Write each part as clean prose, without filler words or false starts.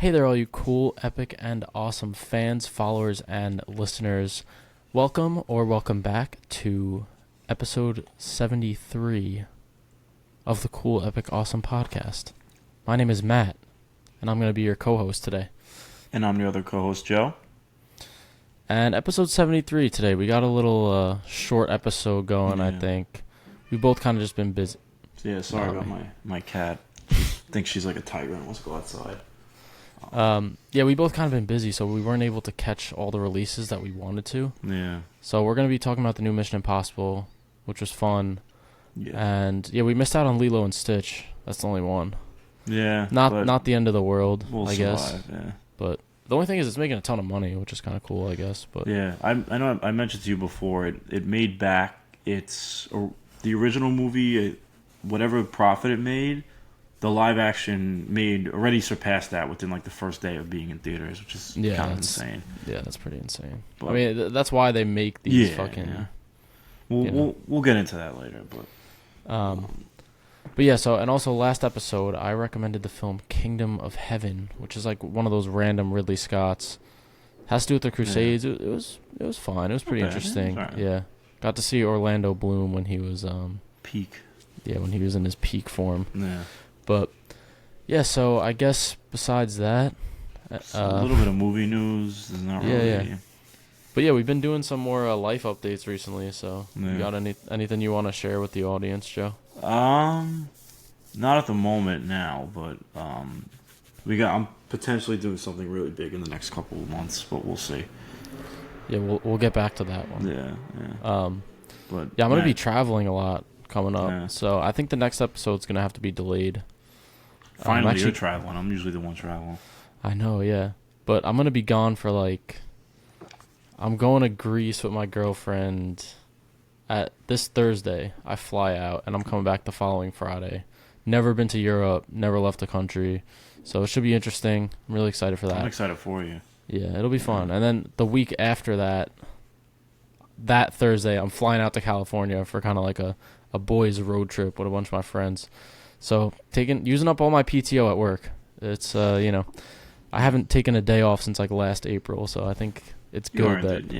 Hey there, all you cool, epic, and awesome fans, followers, and listeners. Welcome back to episode 73 of the Cool, Epic, Awesome podcast. My name is Matt, and I'm going to be your co-host today. And I'm the other co-host, Joe. And episode 73 today, we got a little short episode going, I think. We've both kind of just been busy. Yeah, sorry about my cat. She thinks she's like a tiger and wants to go outside. We both kind of been busy, so we weren't able to catch all the releases that we wanted to. Yeah. So we're going to be talking about the new Mission Impossible, which was fun. Yeah. And we missed out on Lilo and Stitch. That's the only one. Yeah. Not the end of the world, I guess. Survive, yeah. But the only thing is it's making a ton of money, which is kind of cool, I guess. But yeah, I know I mentioned to you before, it made back the original movie, whatever profit it made. The live action already surpassed that within like the first day of being in theaters, which is kind of insane. Yeah, that's pretty insane. But, I mean, that's why they make these fucking. Yeah. We'll get into that later, But yeah, and also last episode I recommended the film Kingdom of Heaven, which is like one of those random Ridley Scotts. Has to do with the Crusades. Yeah. It was fun. It was pretty interesting. Right. Yeah, got to see Orlando Bloom when he was peak. Yeah, when he was in his peak form. Yeah. But yeah, so I guess besides that, a little bit of movie news. There's not really. Yeah. But yeah, we've been doing some more life updates recently. So you got anything you want to share with the audience, Joe? Not at the moment now, but I'm potentially doing something really big in the next couple of months, but we'll see. Yeah, we'll get back to that one. Yeah. But yeah, I'm gonna be traveling a lot coming up, so I think the next episode's gonna have to be delayed. Finally, you're traveling. I'm usually the one traveling. I know, yeah, but I'm gonna be gone for I'm going to Greece with my girlfriend. At this Thursday, I fly out, and I'm coming back the following Friday. Never been to Europe, never left the country, so it should be interesting. I'm really excited for that. I'm excited for you. Yeah, it'll be fun. And then the week after that Thursday, I'm flying out to California for kind of like a boys' road trip with a bunch of my friends. So using up all my PTO at work. It's I haven't taken a day off since like last April, so I think it's good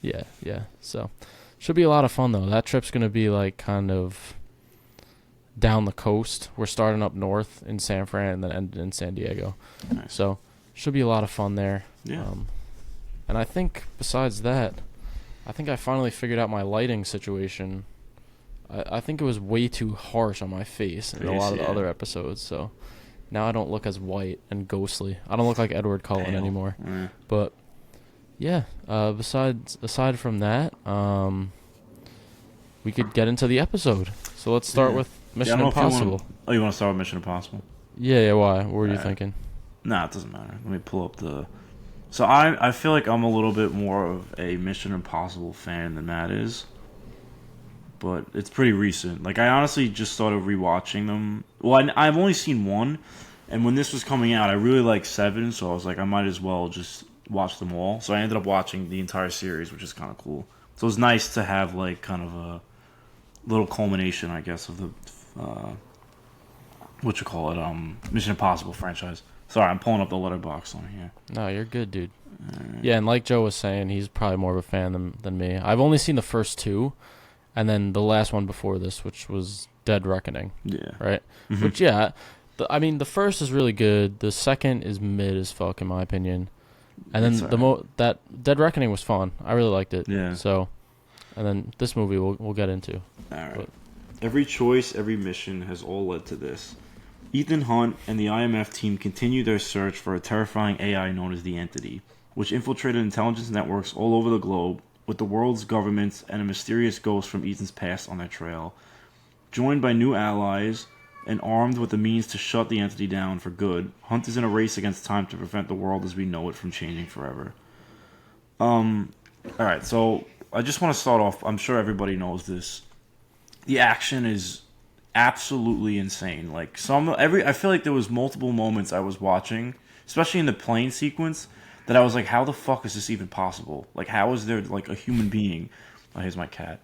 Yeah. So should be a lot of fun though. That trip's gonna be like kind of down the coast. We're starting up north in San Fran and then ending in San Diego. Nice. So should be a lot of fun there. Yeah. And I think besides that, I think I finally figured out my lighting situation. I think it was way too harsh on my face in a lot of the other episodes, so now I don't look as white and ghostly. I don't look like Edward Cullen anymore. Yeah. But yeah, aside from that, we could get into the episode. So let's start with Mission Impossible. You want to start with Mission Impossible? Yeah, why? What were you thinking? Nah, it doesn't matter. Let me pull up the... So I feel like I'm a little bit more of a Mission Impossible fan than Matt is. But it's pretty recent. Like, I honestly just started rewatching them. Well, I've only seen one. And when this was coming out, I really liked 7. So I was like, I might as well just watch them all. So I ended up watching the entire series, which is kind of cool. So it was nice to have, like, kind of a little culmination, I guess, of the... Mission Impossible franchise. Sorry, I'm pulling up the letterbox on here. No, you're good, dude. Yeah, and like Joe was saying, he's probably more of a fan than me. I've only seen the first 2, and then the last one before this, which was Dead Reckoning. Yeah. Right? Mm-hmm. Which, yeah, the first is really good. The second is mid as fuck, in my opinion. And then that Dead Reckoning was fun. I really liked it. Yeah. So, and then this movie we'll get into. All right. Every choice, every mission has all led to this. Ethan Hunt and the IMF team continue their search for a terrifying AI known as the Entity, which infiltrated intelligence networks all over the globe, with the world's governments and a mysterious ghost from Ethan's past on their trail. Joined by new allies and armed with the means to shut the Entity down for good, Hunt is in a race against time to prevent the world as we know it from changing forever. Alright, so I just want to start off, I'm sure everybody knows this. The action is absolutely insane. Like I feel like there was multiple moments I was watching, especially in the plane sequence, that I was like, how the fuck is this even possible? Like, how is there like a human being? Oh, here's my cat.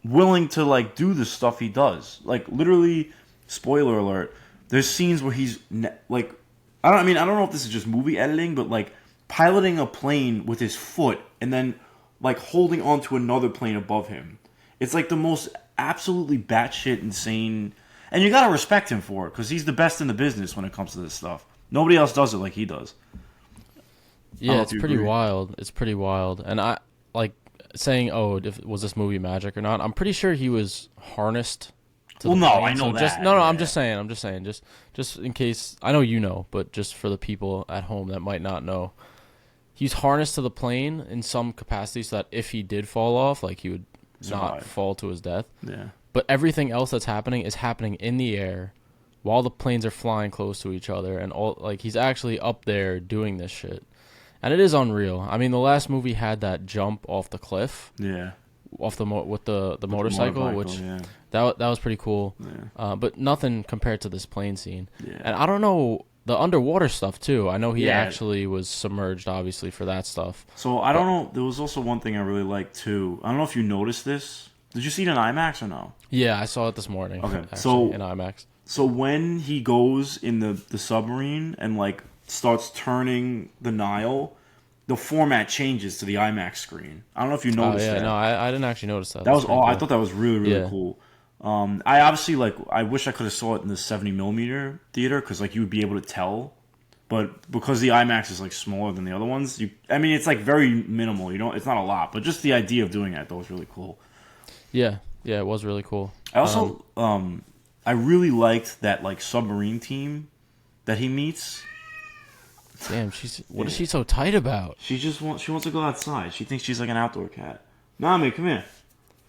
Willing to like do the stuff he does. Like, literally, spoiler alert. There's scenes where he's like I don't know if this is just movie editing, but like piloting a plane with his foot and then like holding onto another plane above him. It's like the most absolutely batshit insane, and you gotta respect him for it because he's the best in the business when it comes to this stuff. Nobody else does it like he does. Yeah, it's pretty wild. It's pretty wild. And I like saying, "Oh, was this movie magic or not?" I'm pretty sure he was harnessed. Well, no, I know that. Just, no, I'm just saying. Just in case. I know you know, but just for the people at home that might not know, he's harnessed to the plane in some capacity, so that if he did fall off, like he would not fall to his death. Yeah. But everything else that's happening is happening in the air, while the planes are flying close to each other, and all like he's actually up there doing this shit. And it is unreal. I mean, the last movie had that jump off the cliff. Yeah. Off the with the motorcycle, which yeah. that was pretty cool. Yeah. But nothing compared to this plane scene. Yeah. And I don't know the underwater stuff too. I know he actually was submerged, obviously, for that stuff. So I don't know. There was also one thing I really liked too. I don't know if you noticed this. Did you see it in IMAX or no? Yeah, I saw it this morning. Okay, actually, so in IMAX. So when he goes in the submarine and like starts turning the Nile, the format changes to the IMAX screen. I don't know if you noticed that. No, I didn't actually notice that. That was all. Cool. I thought that was really yeah. cool. I obviously I wish I could have saw it in the 70mm theater because like you would be able to tell, but because the IMAX is like smaller than the other ones, it's like very minimal. It's not a lot, but just the idea of doing that though was really cool. Yeah, it was really cool. I also I really liked that like submarine team that he meets. Damn, what is she so tight about? She wants to go outside. She thinks she's like an outdoor cat. Nami, come here.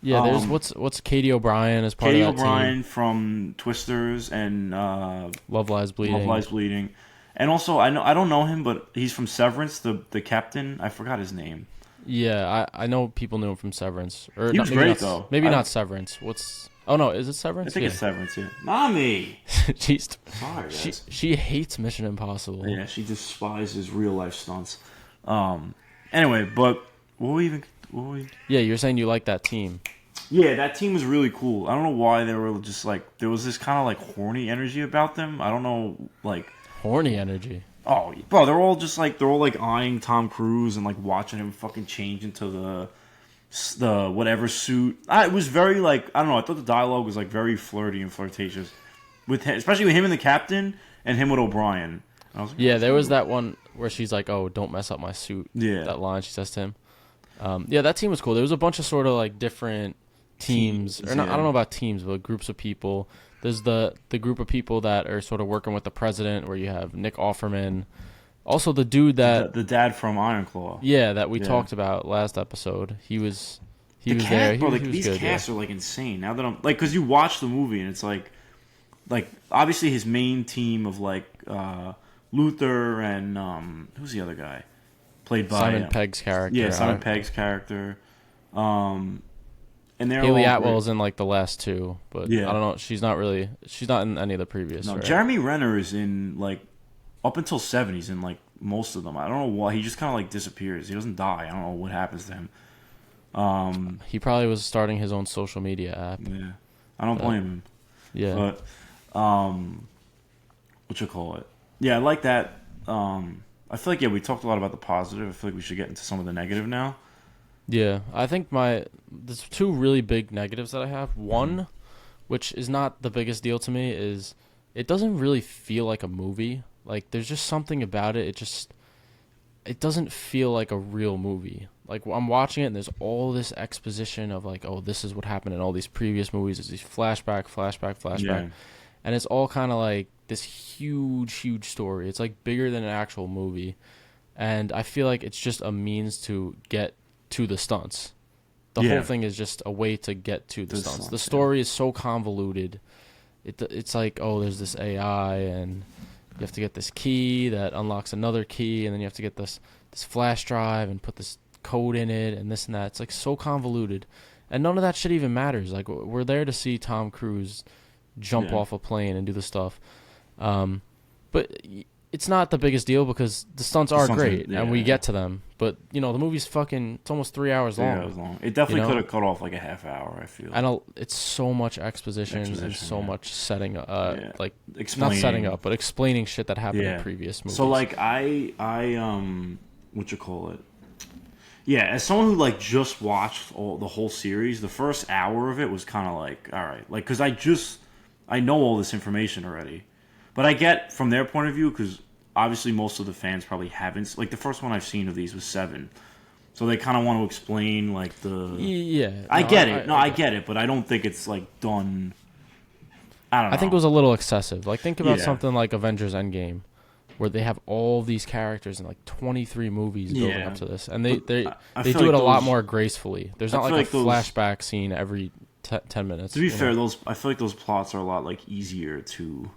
Yeah, there's what's Katie O'Brien as part Katie of that O'Brien team. From Twisters and Love Lies Bleeding. And also I don't know him, but he's from Severance. The captain, I forgot his name. Yeah, I know people knew him from Severance. Or he was great though. Maybe not Severance. Oh no, is it Severance? I think it's Severance. Yeah, Nami. Sorry, she hates Mission Impossible. Yeah, she despises real life stunts. Anyway, but what were we? Yeah, you're saying you like that team. Yeah, that team was really cool. I don't know why they were just like there was this kind of like horny energy about them. I don't know, like horny energy. Oh, bro, they're all eyeing Tom Cruise and like watching him fucking change into the whatever suit. It was very like I don't know. I thought the dialogue was like very flirty and flirtatious with him, especially with him and the captain and him with O'Brien. I was like, yeah, there was that one where she's like, "Oh, don't mess up my suit." Yeah, that line she says to him. Yeah, that team was cool. There was a bunch of sort of like different teams, or not, I don't know about teams, but groups of people. There's the group of people that are sort of working with the president, where you have Nick Offerman. Also, the dude that the dad from Iron Claw. Yeah, that we talked about last episode. He was there. Bro, these good, casts are like insane. Now that I'm like, because you watch the movie and it's like obviously his main team of like Luther and who's the other guy played by Simon Pegg's character. Yeah, Simon Pegg's character. And they're Haley all Atwell's in like the last two, but I don't know. She's not in any of the previous. No, right? Jeremy Renner is in like up until 7. He's in like most of them. I don't know why. He just kind of like disappears. He doesn't die. I don't know what happens to him. He probably was starting his own social media app. Yeah, I don't blame him. Yeah, but what you call it? Yeah, I like that. I feel like we talked a lot about the positive. I feel like we should get into some of the negative now. Yeah, I think there's two really big negatives that I have. One, which is not the biggest deal to me, is it doesn't really feel like a movie. Like there's just something about it. It doesn't feel like a real movie. Like I'm watching it and there's all this exposition of like, oh, this is what happened in all these previous movies. There's these flashback, Yeah. and it's all kind of like this huge story. It's like bigger than an actual movie, and I feel like it's just a means to get to the stunts. The whole thing is just a way to get to the stunts. The story is so convoluted. It's like, oh, there's this AI, and you have to get this key that unlocks another key, and then you have to get this flash drive and put this code in it, and this and that. It's like so convoluted, and none of that shit even matters. Like we're there to see Tom Cruise jump off a plane and do the stuff. But it's not the biggest deal because the stunts The are stunts are- great and yeah, we yeah. get to them. But the movie's fucking. It's almost 3 hours 3 hours long. long. It definitely You could know, have cut off like a half hour. I feel. I know it's so much exposition and Exposition, so yeah. much setting. Yeah. Like not Explaining. setting up, but explaining shit that happened in Yeah. previous movies. So like what you call it? Yeah, as someone who like just watched the whole series, the first hour of it was kind of like, all right, like because I know all this information already, but I get from their point of view because obviously most of the fans probably haven't. Like the first one I've seen of these was 7, so they kind of want to explain like the. Yeah, I no, get it. No, I get get it, but I don't think it's like done. I don't know. I think it was a little excessive. Like think about Yeah. something like Avengers Endgame, where they have all these characters in like 23 movies building Yeah. up to this, and they I they feel do like it a lot those- more gracefully. There's I not feel like a like those- flashback scene every 10 minutes. To be you fair, know? I feel like those plots are a lot like easier to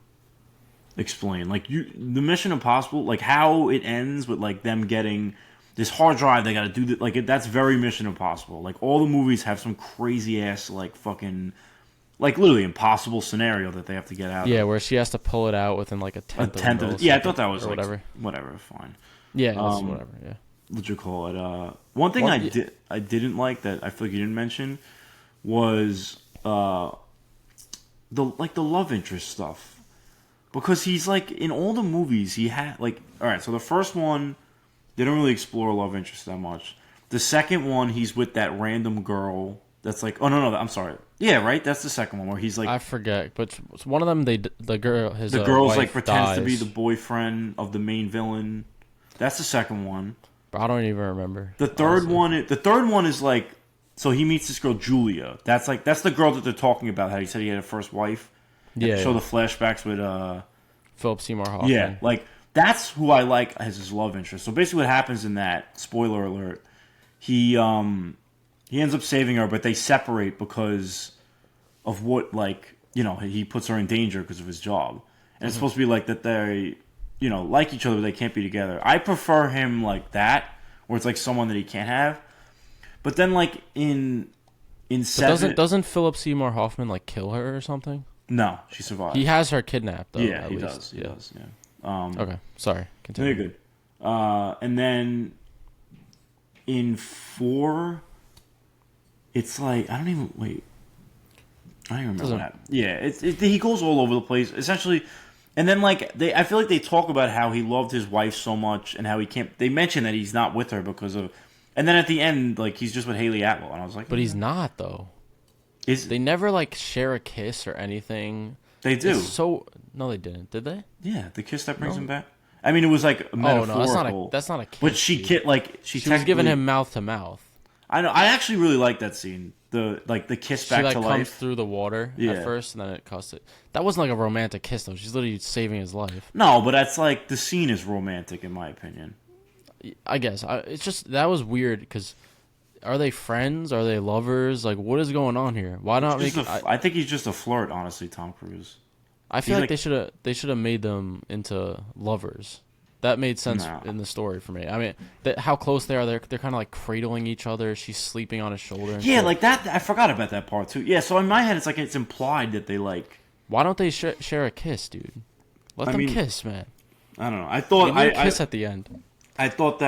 explain. Like the Mission Impossible, like how it ends with like them getting this hard drive, they got to do that. Like that's very Mission Impossible. Like all the movies have some crazy ass like fucking like literally impossible scenario that they have to get out. Yeah, of. where she has to pull it out within like a A tenth, tenth of a of it. Yeah, I millisecond thought that was or like whatever. whatever, fine. Yeah, that's whatever. Yeah. What you call it? One thing I didn't like that I feel like you didn't mention was the love interest stuff, because he's like in all the movies he had like, all right, so the first one they don't really explore love interest that much. The second one he's with that random girl that's like, oh no, I'm sorry, yeah, right, that's the second one where he's like, I forget, but one of them the girl his the girl's wife like pretends to be dies. the boyfriend of the main villain. That's the second one. I don't even remember. The third one is like, so he meets this girl Julia. That's the girl that they're talking about. How he said he had a first wife. And Yeah, show yeah. the flashbacks with Philip Seymour Hoffman. yeah, like that's who I like as his love interest. So basically, what happens in that, spoiler alert, he ends up saving her, but they separate because of what, like, he puts her in danger because of his job, and it's supposed to be like that they like each other, but they can't be together. I prefer him like that, where it's like someone that he can't have. But then like in But seven, doesn't Philip Seymour Hoffman like kill her or something? no, she survives. He has her kidnapped though. yeah, at he least. does. He Yeah. does. Yeah. Okay, sorry. Continue. Very good. And then in 4, it's like I don't even remember what happened. Yeah, he goes all over the place essentially, and then like I feel like they talk about how he loved his wife so much and how he can't. They mention that he's not with her because of, and then at the end like he's just with Haley Atwell, and I was like, But he's not though. They never like share a kiss or anything. They do. No, they didn't. Did they? Yeah, the kiss that brings him back. I mean, it was like Oh metaphorical. no, that's not a kiss. But she she was giving him mouth to mouth. I know. I actually really like that scene. The kiss She back like to comes life. through the water Yeah. at first, and then it cuts it. That wasn't like a romantic kiss though. She's literally saving his life. No, but that's like the scene is romantic in my opinion. I guess it's just that was weird because are they friends? Are they lovers? Like what is going on here? Why not make? I think he's just a flirt, honestly, Tom Cruise. I feel he's like they should have made them into lovers. That made sense No. in the story for me. I mean, how close they are. They're kind of like cradling each other. She's sleeping on his shoulder. And Yeah, shit. like that. I forgot about that part too. Yeah, so in my head, it's like it's implied that they like. Why don't they share a kiss, dude? Let them mean, kiss, man. I don't know. I thought They need a kiss at the end. I thought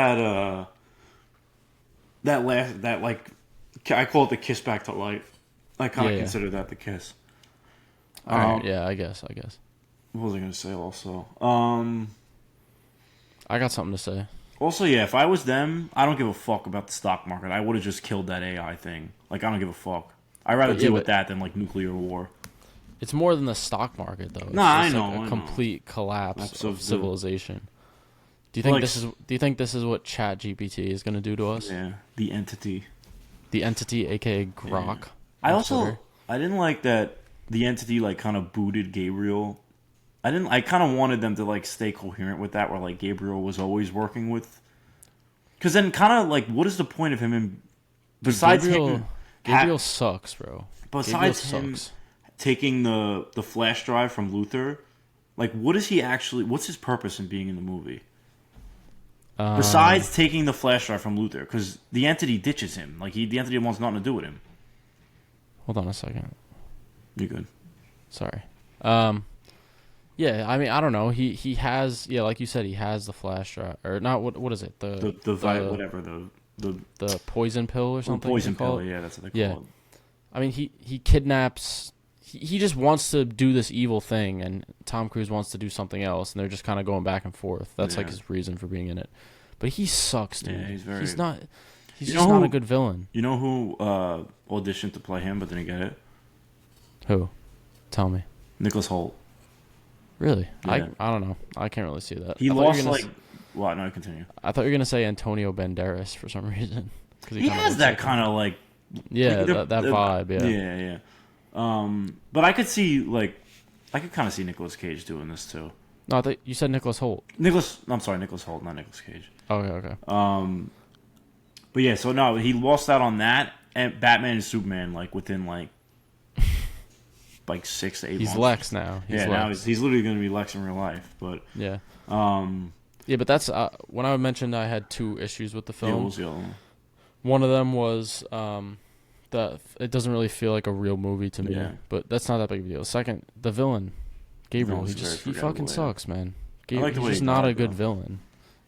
that like I call it the kiss back to life. I kind of Yeah. consider that the kiss. All right, yeah, I guess. What was I gonna say? Also, I got something to say. Also, yeah, if I was them, I don't give a fuck about the stock market. I would have just killed that AI thing. Like, I don't give a fuck. I'd rather deal with that than, like, nuclear war. It's more than the stock market, though. It's I just, know. like, a complete collapse That's of so civilization. Do you think this is what Chat GPT is going to do to us? Yeah, the entity. The entity, aka Grok. Yeah. I also Twitter. I didn't like that the entity like kind of booted Gabriel. I kind of wanted them to like stay coherent with that, where like Gabriel was always working with. Because then, kind of like, what is the point of him? Besides Gabriel sucks, bro. Besides him taking the flash drive from Luther, like, what is he actually? What's his purpose in being in the movie? Besides taking the flash drive from Luther, because the entity ditches him. Like the entity wants nothing to do with him. Hold on a second. You're good. Sorry. Yeah, I mean, I don't know. He has, yeah, like you said, he has the flash drive or not. What is it? The Whatever the the poison pill or something they poison call pill. it. Yeah, that's what they Yeah, call it. I mean, he kidnaps. He just wants to do this evil thing, and Tom Cruise wants to do something else, and they're just kind of going back and forth. That's like Yeah, his reason for being in it. But he sucks, yeah, dude. he's very. He's not. He's You just know not a who? good villain. You know who auditioned to play him but didn't get it? Who? Tell me. Nicholas Holt. Really? Yeah. I don't know. I can't really see that. He I thought you were lost gonna like. What? No, continue. I thought you were gonna say Antonio Banderas for some reason. 'Cause He kinda has looks that like him. kind of like. Yeah, Like, that vibe. Yeah. Yeah, yeah. But I could see like, I could kind of see Nicolas Cage doing this too. No, I thought you said Nicholas Holt. I'm sorry, Nicholas Holt, not Nicolas Cage. Okay, okay. But yeah, so no, he lost out on that and Batman and Superman like within like 6 to 8 He's months. Lex now. Now Lex. he's literally going to be Lex in real life. But Yeah. um, Yeah, but that's when I mentioned I had two issues with the yeah, film. we'll see. One of them was that it doesn't really feel like a real movie to me. Yeah. But that's not that big of a deal. Second, the villain, Gabriel, Villain's very he forgettable, fucking yeah. sucks, man. I like the He's way just he not died, a good though. villain.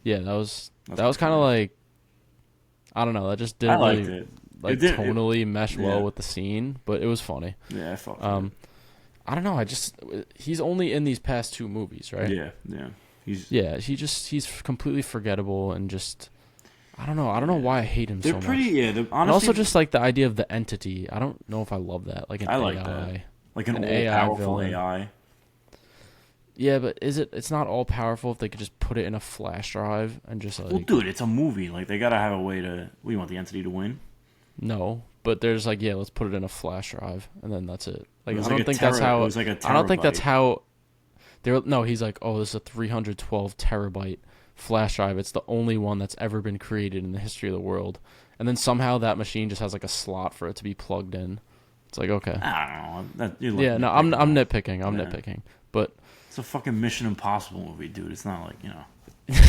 Yeah, that was That's kind of pretty like, I don't know. That just I didn't liked really it. like It did- tonally mesh well yeah. with the scene, but it was funny. Yeah, I felt. I don't know. He's only in these past two movies, right? Yeah, yeah. He's completely forgettable and just I don't know. I don't know why I hate him They're so pretty. much. Yeah, they're, And honestly, also just like the idea of the entity. I don't know if I love that. Like an I like AI. that. Like an AI all-powerful villain. AI. Yeah, but it's not all powerful if they could just put it in a flash drive and just like Well, dude, it's a movie. Like they gotta have a way to. What, you want the entity to win? no. But there's like, yeah, let's put it in a flash drive and then that's it. Like It was I don't like a think that's how it was like a I don't think that's terabyte. how no, he's like, "Oh, this is a 312 terabyte flash drive. It's the only one that's ever been created in the history of the world." And then somehow that machine just has like a slot for it to be plugged in. It's like, okay. I don't know. Yeah, no, I'm nitpicking. I'm Yeah. nitpicking. But It's a fucking Mission Impossible movie, dude. It's not like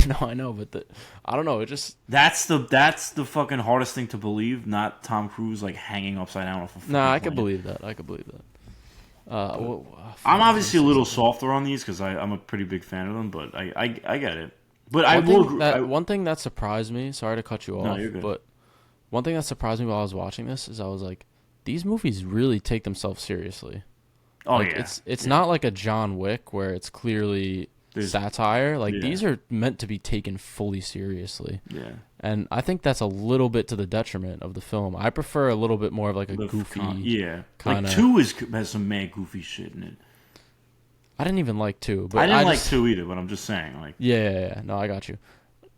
no, I know, but I don't know. It just That's the fucking hardest thing to believe. Not Tom Cruise like hanging upside down off a fucking I could plane. believe that. I could believe that. I'm obviously a little softer on these because I'm a pretty big fan of them, but I get it. But I One will. thing one thing that surprised me. Sorry to cut you off. No, you're good. But one thing that surprised me while I was watching this is I was like, these movies really take themselves seriously. Oh Like, yeah, it's not like a John Wick where it's clearly satire. Like yeah. these are meant to be taken fully seriously. yeah. And I think that's a little bit to the detriment of the film. I prefer a little bit more of like a goofy. Yeah, kinda- like 2 has some mad goofy shit in it. I didn't even like 2, but I didn't like just, 2 either, but I'm just saying like. Yeah. No, I got you.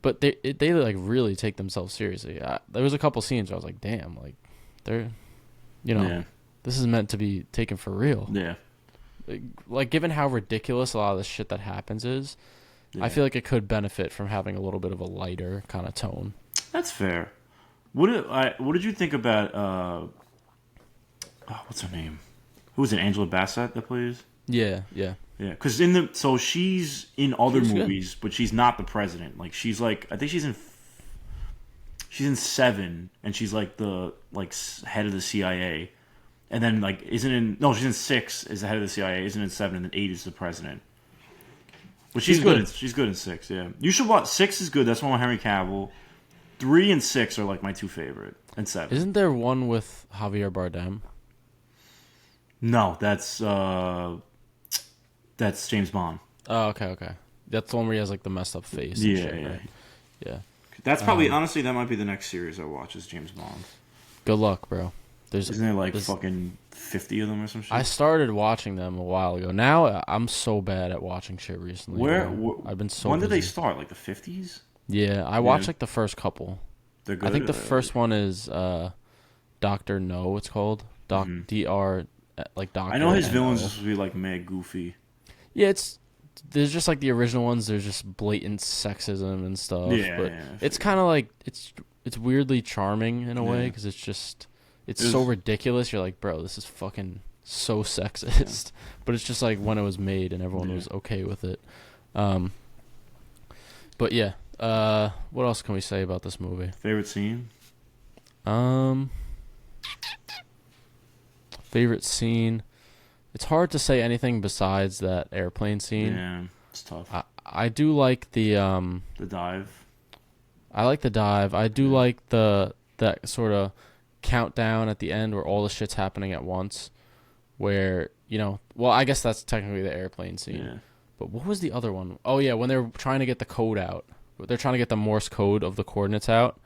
But they like really take themselves seriously. There was a couple scenes where I was like, damn, like they're, Yeah. this is meant to be taken for real. Yeah. Like given how ridiculous a lot of the shit that happens is, Yeah. I feel like it could benefit from having a little bit of a lighter kind of tone. That's fair. What did you think about what's her name? Who was it? Angela Bassett that plays? Yeah. Yeah, because so she's in other She's good. movies, but she's not the president. Like she's like I think she's in 7, and she's like the head of the CIA, and then like she's in 6 as the head of the CIA, isn't in 7, and then 8 is the president. But she's good. She's good in 6. Yeah, you should watch 6. Is good. That's one with Henry Cavill. 3 and 6 are like my 2 favorite, and 7. Isn't there one with Javier Bardem? No, that's James Bond. Oh, okay. That's the one where he has like the messed up face. And Yeah, shit, yeah. right? Yeah. That's probably honestly that might be the next series I watch is James Bond. Good luck, bro. Isn't there like fucking 50 of them or some shit? I started watching them a while ago. Now I'm so bad at watching shit recently. I've been so. When did they busy. start? Like the 50s? Yeah, I watched like the first couple. They're good. I think the first one is Doctor No. It's called Dr. Like Doctor. I know his N-O. villains supposed to be like mad goofy. Yeah, there's just like the original ones. There's just blatant sexism and stuff. Yeah, but yeah, it's kind of like it's weirdly charming in a way Yeah. because it's so ridiculous. You're like, bro, this is fucking so sexist. But it's just like when it was made and everyone was okay with it. But yeah, what else can we say about this movie? Favorite scene? Favorite scene. it's hard to say anything besides that airplane scene. Yeah, it's tough. I do like The dive. I like the dive. I do Yeah. like that sort of countdown at the end where all the shit's happening at once. Where, well, I guess that's technically the airplane scene. Yeah. But what was the other one? Oh yeah, when they're trying to get the code out. They're trying to get the Morse code of the coordinates out.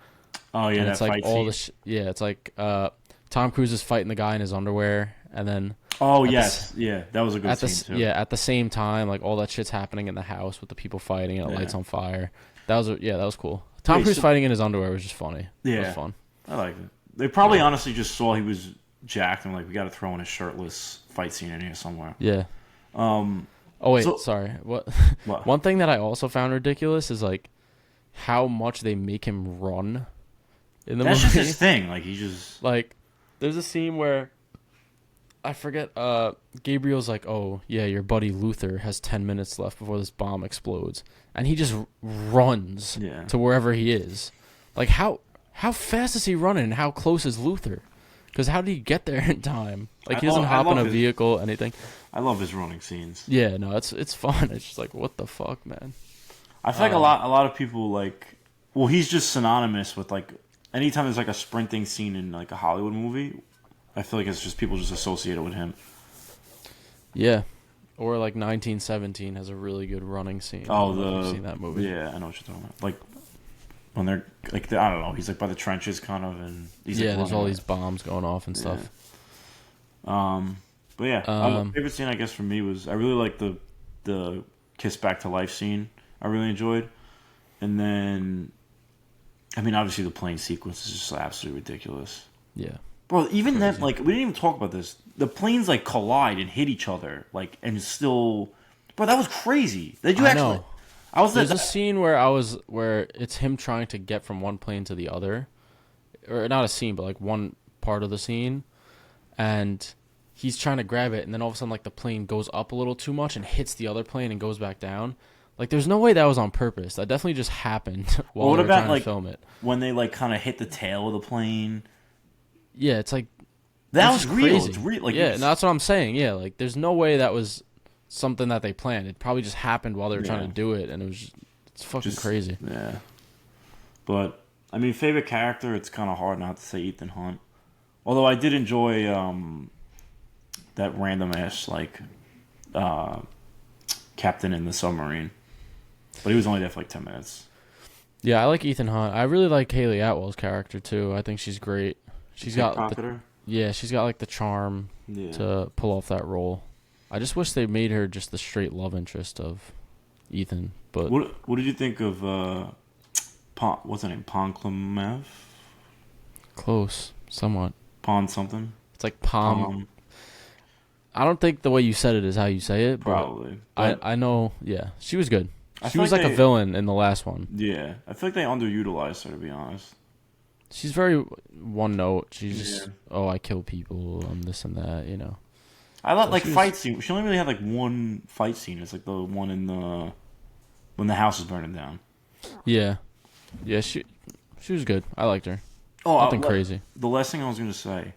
Oh yeah, And that it's like fight all scene. it's like Tom Cruise is fighting the guy in his underwear, and then Oh at the yes, yeah, that was a good at the scene too. yeah, at the same time, like all that shit's happening in the house with the people fighting and it Yeah. lights on fire. That was cool. Tom Wait, Cruise so- fighting in his underwear was just funny. It was Yeah. fun. I like it. They probably honestly just saw he was jacked and like we got to throw in a shirtless fight scene in here somewhere. Yeah. Um, Oh wait, So- sorry. What? what? One thing that I also found ridiculous is like how much they make him run in the That's just movie. his thing. Like he just. Like, there's a scene where I forget. Gabriel's like, "Oh yeah, your buddy Luther has 10 minutes left before this bomb explodes," and he just runs Yeah. to wherever he is. Like, how fast is he running? And how close is Luther? Because how did he get there in time? Like, he doesn't I hop in love a his- vehicle, anything. I love his running scenes. Yeah, no, it's fun. It's just like, what the fuck, man. I feel like a lot of people like. Well, he's just synonymous with like. Anytime there's like a sprinting scene in like a Hollywood movie, I feel like it's just people just associate it with him. Yeah. Or like 1917 has a really good running scene. I Oh, don't know if you've seen that movie. Yeah, I know what you're talking about. Like when they're like, I don't know. He's like by the trenches, kind of, and he's Yeah, like, there's running. all these bombs going off and stuff. But yeah, my favorite scene I guess for me was I really like the kiss back to life scene. I really enjoyed, and then, I mean, obviously the plane sequence is just absolutely ridiculous. Yeah. Bro, even that, like, we didn't even talk about this. The planes, like, collide and hit each other, like, and still... Bro, that was crazy. Did you I actually... know. I was There's a scene where it's him trying to get from one plane to the other. Or not a scene, but, like, one part of the scene. And he's trying to grab it, and then all of a sudden, like, the plane goes up a little too much and hits the other plane and goes back down. Like, there's no way that was on purpose. That definitely just happened while what they were about, trying like, to film it. when they, like, kind of hit the tail of the plane. Yeah, it's like... That This was is real. crazy. It's real. Like, yeah, it's- and that's what I'm saying. Yeah, like there's no way that was something that they planned. It probably just happened while they were trying Yeah. to do it, and it's fucking Just- crazy. Yeah. But, I mean, favorite character, it's kind of hard not to say Ethan Hunt. Although I did enjoy that random-ass, like, captain in the submarine. But he was only there for, like, 10 minutes. Yeah, I like Ethan Hunt. I really like Haley Atwell's character too. I think she's great. She's got she's got like the charm Yeah. to pull off that role. I just wish they made her just the straight love interest of Ethan. But What did you think of what's her name? Pon Clemev? close, somewhat. Pon something? It's like Palm. I don't think the way you said it is how you say it, but Probably. But I know. Yeah, she was good. I She feel was like like a they- villain in the last one. yeah, I feel like they underutilized her, to be honest. She's very one note. She's just, Yeah. oh, I kill people. I'm this and that. You know. I like So like she was- fight scene. She only really had like one fight scene. It's like the one in the when the house is burning down. Yeah, yeah. She was good. I liked her. Oh, Nothing crazy. The last thing I was gonna say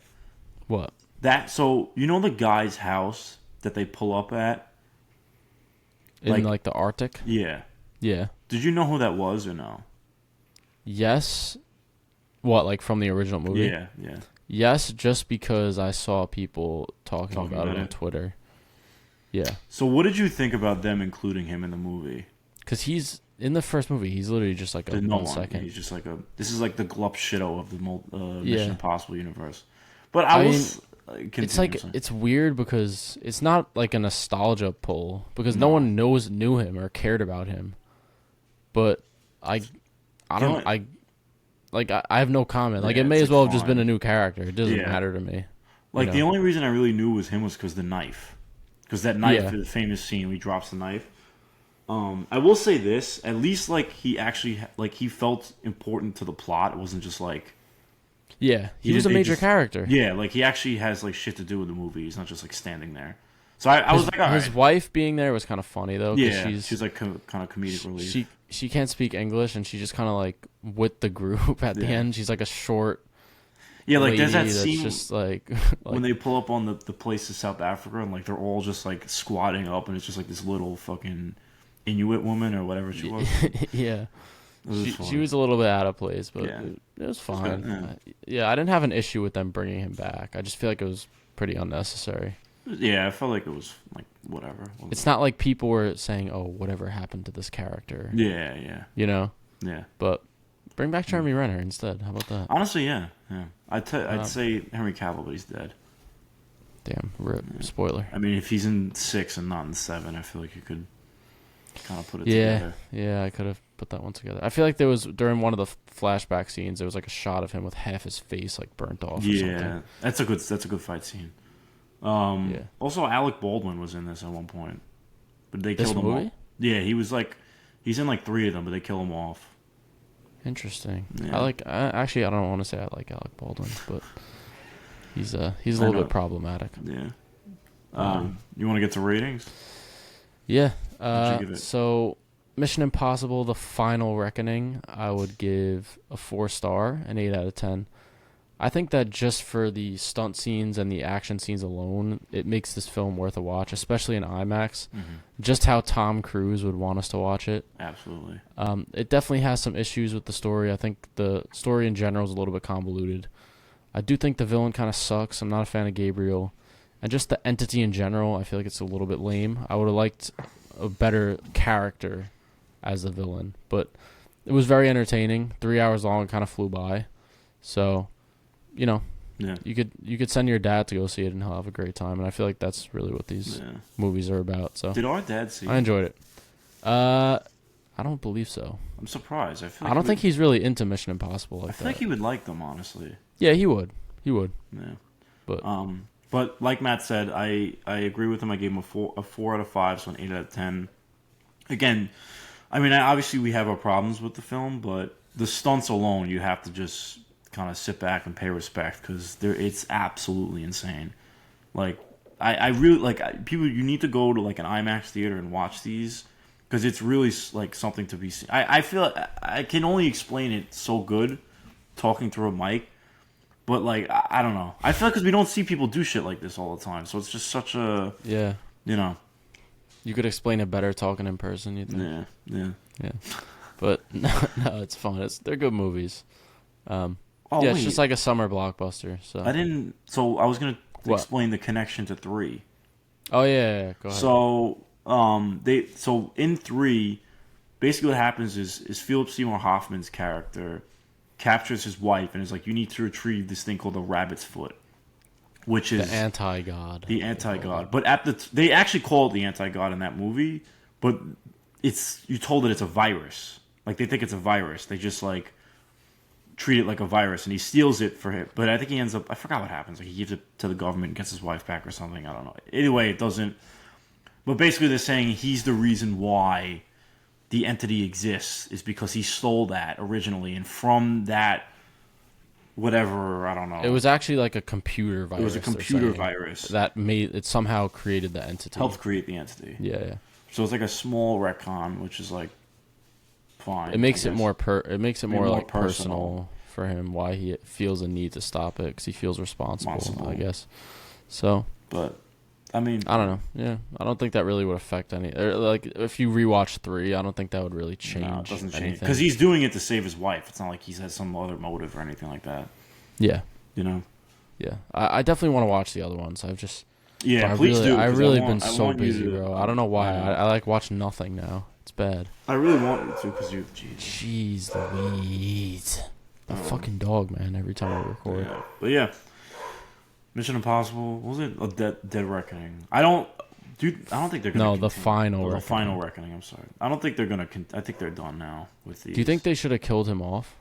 What? that so you know the guy's house that they pull up at. In like the Arctic? Yeah. Yeah. Did you know who that was or no? Yes. What, like from the original movie? Yeah, yeah. Yes, just because I saw people talking about it on Twitter. Yeah. So what did you think about them including him in the movie? Because he's in the first movie. He's literally just like a There's no 1 one. second. He's just like a. This is like the glup shitto of the Yeah. Mission Impossible universe. But I was. It's like it's weird because it's not like a nostalgia pull because no one knew him or cared about him. But I have no comment. Like Yeah, it may it's as well like have just fine. been a new character. It doesn't Yeah. matter to me. Like you the know? only reason I really knew was him was because the knife, because that knife, Yeah. the famous scene where he drops the knife. I will say this: at least like he actually like he felt important to the plot. It wasn't just like Yeah, he was a major character. Yeah, like he actually has like shit to do with the movie. He's not just like standing there. So I was like, all his right. wife being there was kind of funny though. 'Cause Yeah, she's she's like kind of comedic relief. she can't speak English and she just kind of like with the group at the Yeah. end. She's like a short. Yeah, like there's lady that that's scene just like, when like they pull up on the place in South Africa and like they're all just like squatting up and it's just like this little fucking Inuit woman or whatever she was. yeah. It was She funny. was a little bit out of place, but Yeah, it was it's good. fine. Yeah. Yeah, I didn't have an issue with them bringing him back. I just feel like it was pretty unnecessary. Yeah, I felt like it was like whatever. It's not like people were saying, "Oh, whatever happened to this character," Yeah, yeah, you know. yeah. But bring back Jeremy Renner instead. How about that? Honestly, yeah, yeah. I'd Um, say Henry Cavill, but he's dead. Damn, rip. Spoiler. I mean, if he's in 6 and not in 7, I feel like you could kind of put it Yeah, together. yeah, I could have put that one together. I feel like there was during one of the flashback scenes, there was like a shot of him with half his face like burnt off. Or Yeah, something. that's a good fight scene. Yeah. Also, Alec Baldwin was in this at one point, but they This killed him movie? off. Yeah, he's in like 3 of them, but they kill him off. Interesting. Yeah. Actually, I don't want to say I like Alec Baldwin, but he's a I little know. bit problematic. Yeah. You want to get to ratings? Yeah. What'd you give it? So Mission Impossible: The Final Reckoning, I would give a 4-star, an 8 out of 10. I think that just for the stunt scenes and the action scenes alone, it makes this film worth a watch, especially in IMAX. Just how Tom Cruise would want us to watch it. Absolutely. It definitely has some issues with the story. I think the story in general is a little bit convoluted. I do think the villain kind of sucks. I'm not a fan of Gabriel. And just the entity in general, I feel like it's a little bit lame. I would have liked a better character as the villain. But it was very entertaining. 3 hours long, it kind of flew by. So, you know, Yeah. you could send your dad to go see it and he'll have a great time. And I feel like that's really what these Yeah. movies are about. So Did our dad see I it? enjoyed it. I don't believe so. I'm surprised. I feel like I don't he think would, he's really into Mission Impossible like I feel that. like he would like them, honestly. Yeah, he would. He would. Yeah. But But like Matt said, I agree with him. I gave him a 4 out of 5, so an 8 out of 10. Again, I mean, obviously we have our problems with the film, but the stunts alone, you have to just kind of sit back and pay respect because it's absolutely insane. Like, I really people. You need to go to like an IMAX theater and watch these because it's really like something to be seen. I feel I can only explain it so good talking through a mic. But, like, I don't know. I feel like because we don't see people do shit like this all the time. So it's just such a, yeah, you know. you could explain it better talking in person. You think? Yeah, yeah. Yeah. But no, it's fun. They're good movies. Oh, yeah, wait. it's just like a summer blockbuster. So. So I was going to What? explain the connection to 3. Oh yeah. Go ahead. So in 3, basically what happens is Philip Seymour Hoffman's character captures his wife and is like, you need to retrieve this thing called the rabbit's foot, which is the anti-god. the anti-god. But they actually call it the anti-god in that movie, but you told that it's a virus. Like, they think it's a virus. They just like treat it like a virus, and he steals it for him. But I think he ends up, I forgot what happens. Like, he gives it to the government and gets his wife back or something. I don't know. Anyway, it doesn't. But basically, they're saying he's the reason why the entity exists is because he stole that originally, and from that, whatever, I don't know. It was actually like a computer virus. It was a they're computer saying, virus that somehow created the entity. helped create the entity. Yeah. So it's like a small retcon, which is like fine. It makes I it guess. more it makes it more more like personal for him why he feels a need to stop it because he feels responsible, I guess. So, But I mean, I don't know. Yeah, I don't think that really would affect any. Like, if you rewatch 3, I don't think that would really change. no, it doesn't change anything. because he's doing it to save his wife. It's not like he has some other motive or anything like that. Yeah, You know? yeah. I definitely want to watch the other ones. I've just Yeah, I please really, do. I've 'cause really I been so want you busy, to- bro. I don't know why. I like watch nothing now. It's bad. I really want you to because you. Jeez. Jeez Louise. The fucking dog, man. Every time I record. Yeah. But yeah, Mission Impossible. What was it? A Dead Reckoning. I don't think they're gonna. No, the continue. final. Oh, the Reckoning. Final Reckoning. I'm sorry. I don't think they're gonna. I think they're done now with these. Do you think they should have killed him off?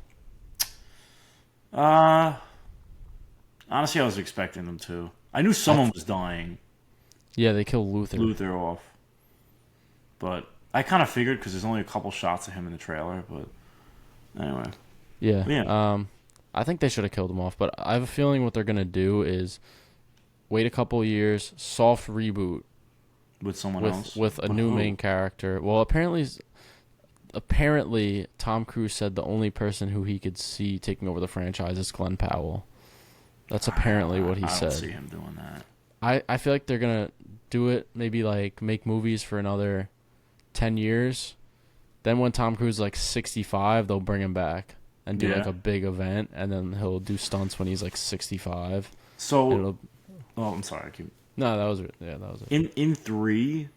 Honestly, I was expecting them to. I knew someone was dying. Yeah, they killed Luther. Luther off. But I kind of figured because there's only a couple shots of him in the trailer. But anyway, Yeah. Yeah. I think they should have killed him off, but I have a feeling what they're gonna do is wait a couple years, soft reboot with someone else, with a But new who? main character. Well, apparently Tom Cruise said the only person who he could see taking over the franchise is Glenn Powell. That's apparently what he I don't said. see him doing that. I feel like they're gonna do it. Maybe like make movies for another 10 years. Then when Tom Cruise is like 65, they'll bring him back and do like Yeah. a big event, and then he'll do stunts when he's like 65. And So, it'll, oh, I'm sorry. I keep, no, that was it. Yeah, that was it. in 3,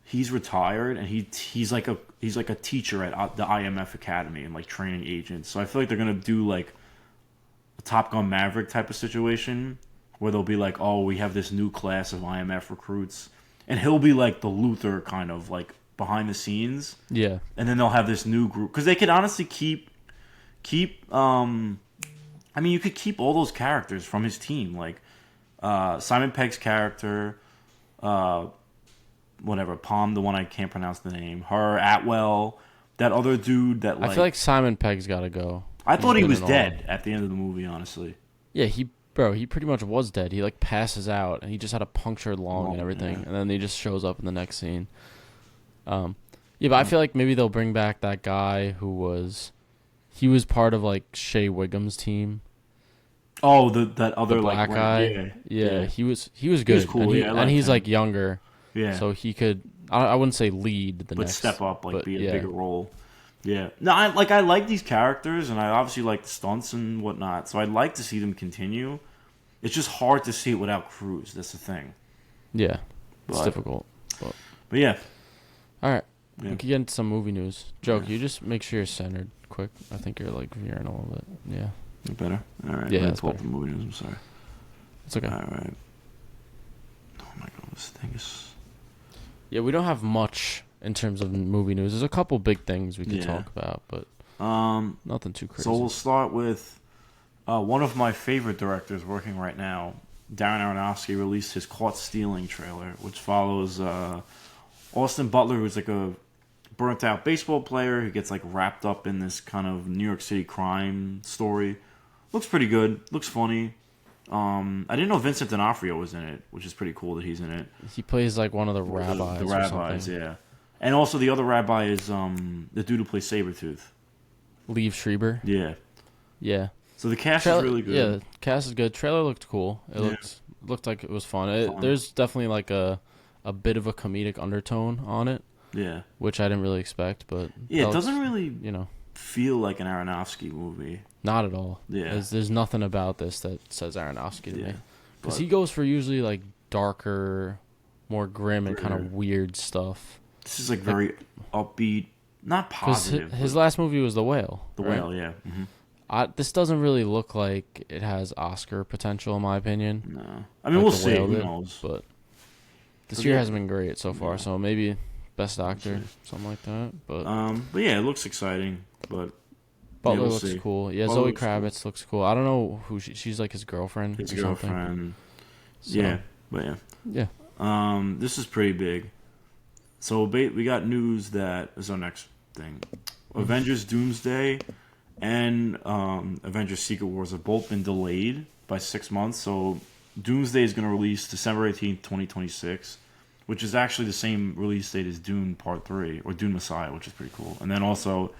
he's retired and he's like a teacher at the IMF Academy and like training agents. So I feel like they're gonna do like a Top Gun Maverick type of situation where they'll be like, oh, we have this new class of IMF recruits, and he'll be like the Luther kind of like behind the scenes, Yeah, and then they'll have this new group because they could honestly keep. I mean, you could keep all those characters from his team, like Simon Pegg's character, uh, whatever Palm, the one I can't pronounce the name, her Atwell, that other dude that like I feel like Simon Pegg's got to go. I thought he He's was been in all- dead at the end of the movie, honestly. Yeah, he pretty much was dead. He like passes out, and he just had a punctured lung and everything, Yeah. and then he just shows up in the next scene. Yeah, but I feel like maybe they'll bring back that guy he was part of like Shea Wiggum's team. Oh, that other The black like guy. Yeah, he was good. was cool, and, yeah, I and liked he's him. like younger, yeah. so he could. I wouldn't say lead the but next step up, like but be a yeah. bigger role. Yeah, no, I like these characters, and I obviously like the stunts and whatnot. So I'd like to see them continue. It's just hard to see it without Cruise. That's the thing. Yeah, it's But- difficult. But yeah, All right, Yeah. we can get into some movie news. Joe, Yeah. can you just make sure you're centered, quick? I think you're like veering a little bit. Yeah, better. All right, Yeah, let me that's pull up better. the movie news. I'm sorry. it's okay. All right. Oh my god, this thing is. Yeah, we don't have much in terms of movie news. There's a couple big things we could Yeah. talk about, but nothing too crazy. So we'll start with one of my favorite directors working right now. Darren Aronofsky released his Caught Stealing trailer, which follows Austin Butler, who's like a burnt out baseball player who gets like wrapped up in this kind of New York City crime story. Looks pretty good. Looks funny. I didn't know Vincent D'Onofrio was in it, which is pretty cool that he's in it. He plays like one of the rabbis. The or rabbis, something. yeah. And also the other rabbi is the dude who plays Sabretooth. Liev Schreiber. Yeah. Yeah. So the cast Trailer- is really good. Yeah, the cast is good. Trailer looked cool. It Yeah. looked like it was fun. Fun. There's definitely like a bit of a comedic undertone on it, Yeah. which I didn't really expect. But Yeah, that it doesn't looks- really you know, feel like an Aronofsky movie. not at all. Yeah. There's nothing about this that says Aronofsky to Yeah. me, because But- he goes for usually like darker, more grim and kind Grimmer. of weird stuff. This is like very upbeat, not Because positive. his but last movie was The Whale. The right? Whale, yeah. Mm-hmm. This doesn't really look like it has Oscar potential, in my opinion. No. I mean, Like we'll The see. Whale Who did, knows? But this But year yeah. hasn't been great so far, Yeah. so maybe Best Actor, see. something like that. But But yeah, it looks exciting. But Butler we'll looks see. cool. Yeah, Butler Zoe looks cool. Kravitz looks cool. I don't know who she's like his girlfriend. his or something. girlfriend. So, Yeah, but yeah. Yeah. This is pretty big. So we got news that is our next thing. Avengers Doomsday and Avengers Secret Wars have both been delayed by 6 months. So Doomsday is going to release December 18th, 2026, which is actually the same release date as Dune Part 3, or Dune Messiah, which is pretty cool. And then also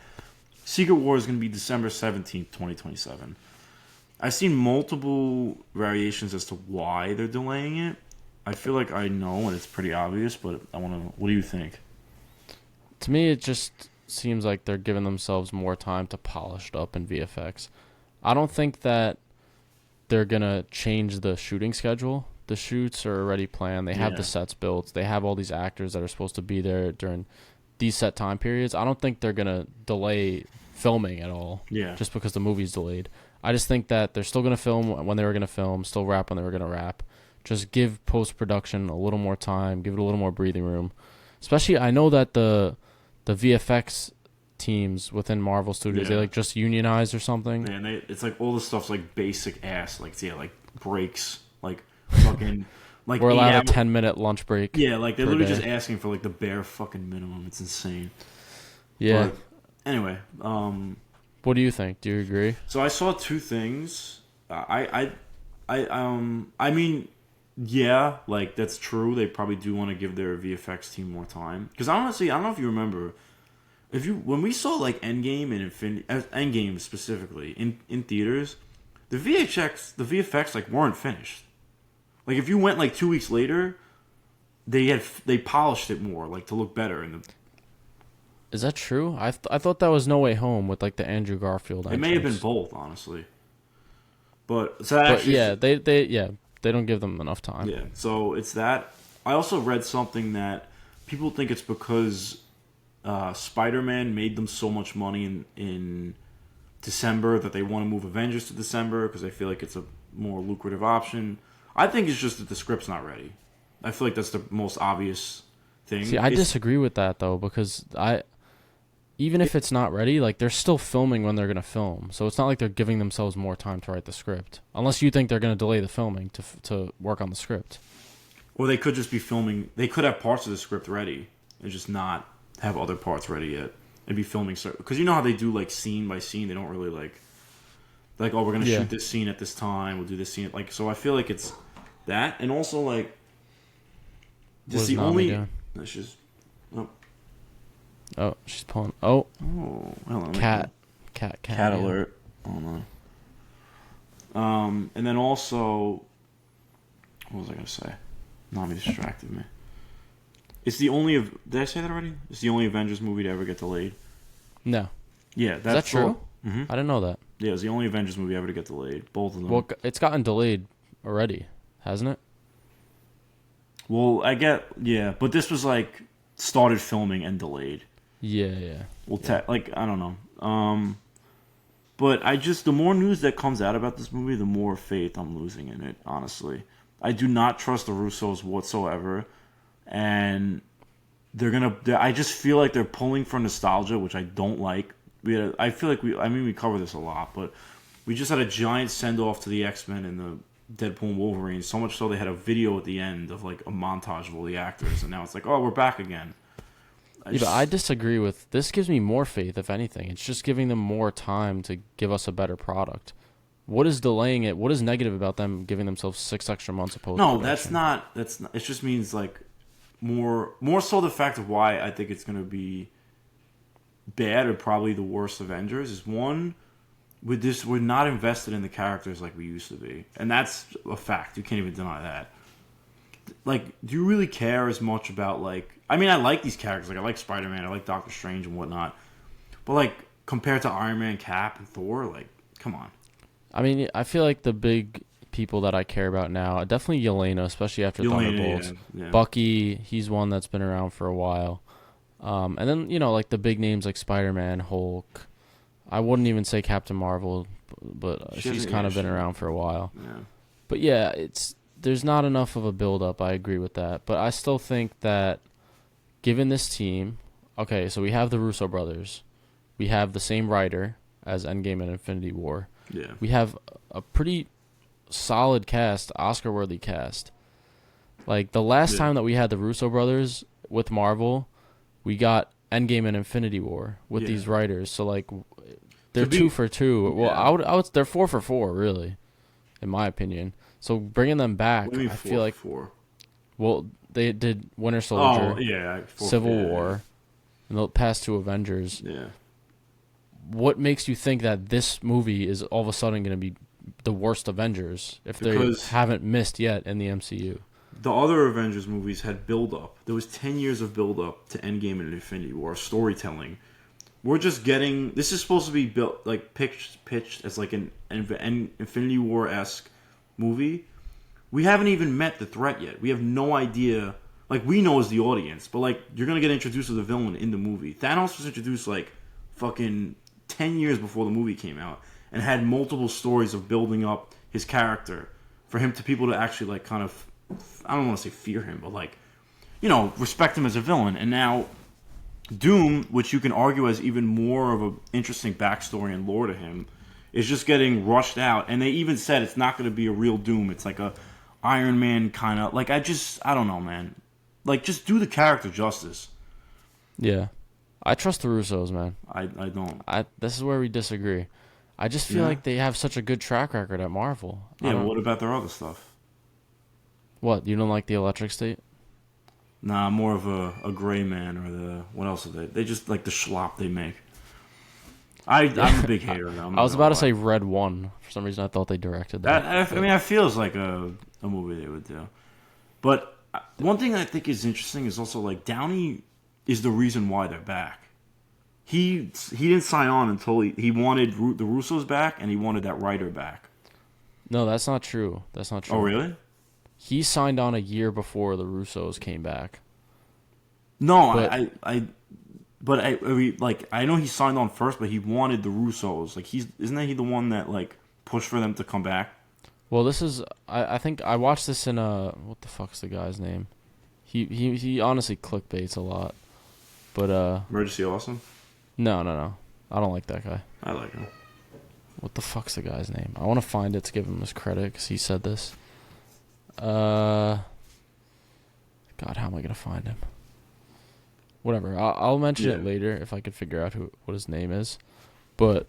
Secret Wars is going to be December 17th, 2027. I've seen multiple variations as to why they're delaying it. I feel like I know, and it's pretty obvious, but I want to. What do you think? To me, it just seems like they're giving themselves more time to polish it up in VFX. I don't think that they're gonna change the shooting schedule. The shoots are already planned. They have Yeah. the sets built. They have all these actors that are supposed to be there during these set time periods. I don't think they're gonna delay filming at all. Yeah. Just because the movie's delayed. I just think that they're still gonna film when they were gonna film, still wrap when they were gonna wrap. Just give post production a little more time, give it a little more breathing room. Especially, I know that the VFX teams within Marvel Studios, they Yeah. like just unionized or something. Man, it's like all the stuff's like basic ass, like like breaks, like fucking like We're allowed 8 a 10-minute lunch break. Yeah, like they're per literally day. just asking for like the bare fucking minimum. It's insane. Yeah. But anyway, What do you think? Do you agree? so I saw two things. I mean, yeah, like that's true. They probably do want to give their VFX team more time. Because honestly, I don't know if you remember, when we saw like Endgame and Endgame specifically in theaters, the VFX like weren't finished. Like if you went like 2 weeks later, they polished it more like to look better. Is that true? I thought that was No Way Home with like the Andrew Garfield It entrance. may have been both, honestly. But so that But actually, yeah, they don't give them enough time. yeah. So it's that. I also read something that people think it's because Spider-Man made them so much money in December that they want to move Avengers to December because they feel like it's a more lucrative option. I think it's just that the script's not ready. I feel like that's the most obvious thing. See, I disagree with that though because even if it's not ready, like they're still filming when they're gonna film, so it's not like they're giving themselves more time to write the script. Unless you think they're gonna delay the filming to work on the script. Or they could just be filming. They could have parts of the script ready and just not have other parts ready yet. And be filming because you know how they do like scene by scene. They don't really like oh we're gonna shoot this scene at this time. We'll do this scene like so. I feel like it's that and also like This the only. That's just Oh, she's pulling. Oh, cat alert. Hold on. And then also, what was I gonna say? Nami distracted me. It's the only. Did I say that already? It's the only Avengers movie to ever get delayed. No. Yeah, Is that true? Mm-hmm. I didn't know that. Yeah, it's the only Avengers movie ever to get delayed. Both of them. Well, it's gotten delayed already, hasn't it? Well, yeah, but this was like started filming and delayed. Yeah. Well, I don't know. But the more news that comes out about this movie, the more faith I'm losing in it. Honestly, I do not trust the Russos whatsoever, and I just feel like they're pulling for nostalgia, which I don't like. I feel like we cover this a lot, but we just had a giant send off to the X-Men and the Deadpool and Wolverine, so much so they had a video at the end of like a montage of all the actors, and now it's like, oh, we're back again. But I disagree with this. Gives me more faith, if anything. It's just giving them more time to give us a better product. What is delaying it? What is negative about them giving themselves 6 extra months of post-production? No, that's not. It just means like more so the fact of why I think it's going to be bad or probably the worst Avengers is one. With this, we're not invested in the characters like we used to be, and that's a fact. You can't even deny that. Like, do you really care as much about like? I mean, I like these characters. Like, I like Spider-Man, I like Doctor Strange and whatnot. But like, compared to Iron Man, Cap, and Thor, like, come on. I mean, I feel like the big people that I care about now, definitely Yelena, especially after Thunderbolts. Yeah. Bucky, he's one that's been around for a while. And then like the big names like Spider-Man, Hulk. I wouldn't even say Captain Marvel, but she's kind of been around for a while. Yeah. But yeah, there's not enough of a build-up. I agree with that. But I still think that given this team, okay, so we have the Russo brothers. We have the same writer as Endgame and Infinity War. Yeah. We have a pretty solid cast, Oscar-worthy cast. Like, the last time that we had the Russo brothers with Marvel, we got Endgame and Infinity War with these writers. So, like, they're 2 for 2. Well, I would they're 4 for 4, really, in my opinion. So bringing them back, I feel like 4. Well, they did Winter Soldier, Civil yeah. War, and the past 2 Avengers. Yeah. What makes you think that this movie is all of a sudden going to be the worst Avengers if they haven't missed yet in the MCU? The other Avengers movies had build-up. There was 10 years of build-up to Endgame and Infinity War, storytelling. We're just getting... This is supposed to be built, like pitched as like an Infinity War-esque movie. We haven't even met the threat yet. We have no idea. Like, we know as the audience, but like, you're gonna get introduced to the villain in the movie. Thanos was introduced like fucking 10 years before the movie came out, and had multiple stories of building up his character for people to actually like kind of, I don't want to say fear him, but like, respect him as a villain. And now Doom, which you can argue has even more of an interesting backstory and lore to him, is just getting rushed out. And they even said it's not going to be a real Doom. It's like a Iron Man kind of... Like, I don't know, man. Like, just do the character justice. Yeah. I trust the Russos, man. I don't. This is where we disagree. I just feel like they have such a good track record at Marvel. Yeah, what about their other stuff? What, you don't like the Electric State? Nah, more of a Gray Man or the... What else are they? They just like the schlop they make. I'm a big hater though. I'm I not was gonna about to lie. say Red One. For some reason, I thought they directed that. I mean, that feels like a movie they would do. But one thing I think is interesting is also like Downey is the reason why they're back. He didn't sign on until he wanted the Russos back and he wanted that writer back. No, that's not true. That's not true. Oh really? He signed on a year before the Russos came back. No, But I know he signed on first, but he wanted the Russos. Like isn't that he the one that like pushed for them to come back? well, this is I think I watched this in what the fuck's the guy's name? He honestly clickbaits a lot. But Emergency Awesome. no. I don't like that guy. I like him. What the fuck's the guy's name? I want to find it to give him his credit because he said this. God, how am I gonna find him? Whatever. I'll mention it later if I could figure out what his name is. But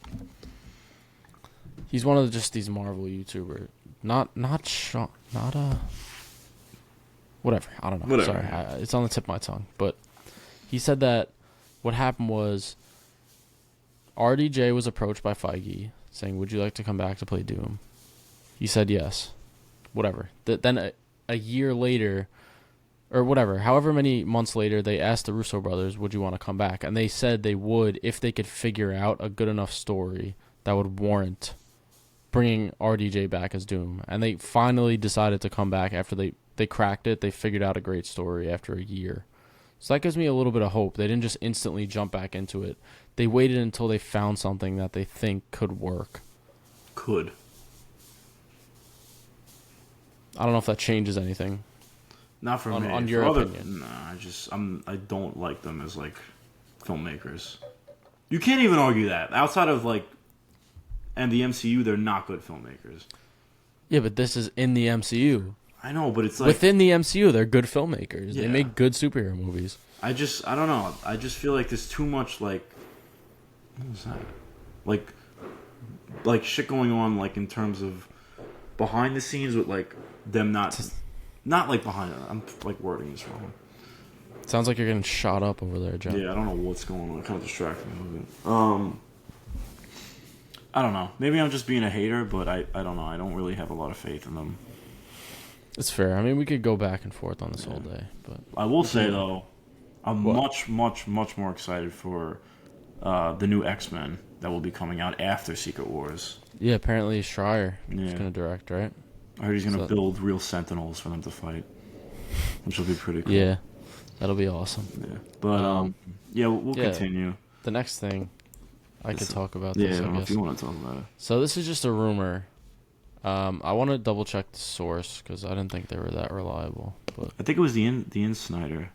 he's one of just these Marvel YouTubers. Not Sean. Not Whatever. I don't know. Whatever. Sorry, it's on the tip of my tongue. But he said that what happened was RDJ was approached by Feige saying, "Would you like to come back to play Doom?" He said yes. Whatever. Then a year later, or whatever, however many months later, they asked the Russo brothers, "Would you want to come back?" And they said they would if they could figure out a good enough story that would warrant bringing RDJ back as Doom. And they finally decided to come back after they cracked it. They figured out a great story after a year. So that gives me a little bit of hope. They didn't just instantly jump back into it. They waited until they found something that they think could work. Could. I don't know if that changes anything. Not for me. On For your other, opinion. Nah, I don't like them as like filmmakers. You can't even argue that. Outside of like and the MCU, they're not good filmmakers. Yeah, but this is in the MCU. I know, but it's like Within the MCU, they're good filmmakers. Yeah. They make good superhero movies. I don't know. I just feel like there's too much like what was that? Like shit going on like in terms of behind the scenes with like them not like behind it. I'm like wording this wrong. Sounds like you're getting shot up over there, Joe. Yeah, I don't know what's going on. It kind of distracted me a little bit. I don't know. Maybe I'm just being a hater, but I don't know. I don't really have a lot of faith in them. It's fair. I mean, we could go back and forth on this all day, but I will say though, I'm What? much more excited for the new X-Men that will be coming out after Secret Wars. yeah, apparently Schreier is Yeah. going to direct, right? I heard he's going to So- build real Sentinels for them to fight, which will be pretty cool. Yeah, that'll be awesome. Yeah. But yeah, we'll yeah. continue. The next thing I could talk about Yeah, this, I I don't know if guess. you want to talk about it. So this is just a rumor. I want to double check the source because I didn't think they were that reliable. But I think it was the Snyder.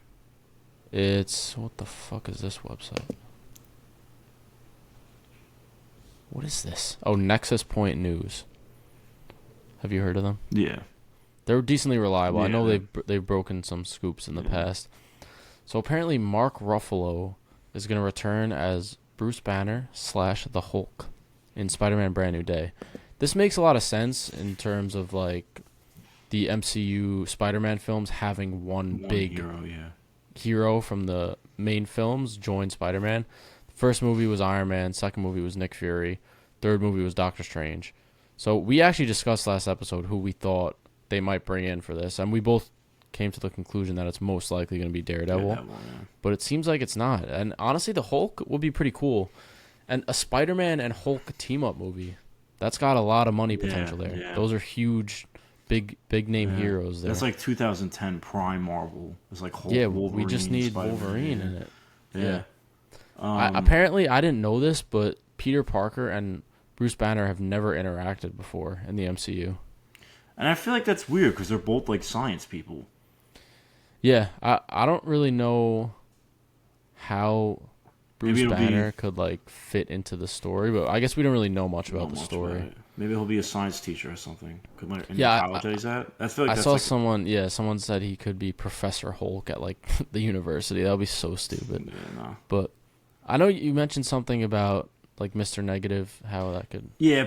it's what the fuck is this website? What is this? Oh, Nexus Point News. Have you heard of them? Yeah. They're decently reliable. I know Yeah. they've broken some scoops in the Yeah. past. So apparently Mark Ruffalo is going to return as Bruce Banner / the Hulk in Spider-Man Brand New Day. This makes a lot of sense in terms of like the MCU Spider-Man films having one big hero, yeah. hero from the main films join Spider-Man. The first movie was Iron Man, second movie was Nick Fury, third movie was Doctor Strange. So we actually discussed last episode who we thought they might bring in for this, and we both came to the conclusion that it's most likely going to be Daredevil. Yeah. But it seems like it's not. And honestly, the Hulk would be pretty cool. And a Spider-Man and Hulk team-up movie, that's got a lot of money potential there. Yeah. Those are huge, big-name Yeah. heroes there. That's like 2010 prime Marvel. It's like Hulk, yeah, Wolverine, we just need Spider-Man, Wolverine yeah. in it. Yeah. Apparently, I didn't know this, but Peter Parker and Bruce Banner have never interacted before in the MCU. And I feel like that's weird because they're both like science people. Yeah, I don't really know how Bruce Maybe it'll Banner could like fit into the story, but I guess we don't really know much about Not the much story. about it. Maybe he'll be a science teacher or something. Could like Yeah, college that? I feel like I that's saw like someone said he could be Professor Hulk at like the university. That would be so stupid. yeah, no. But I know you mentioned something about like Mr. Negative, how that could. Yeah,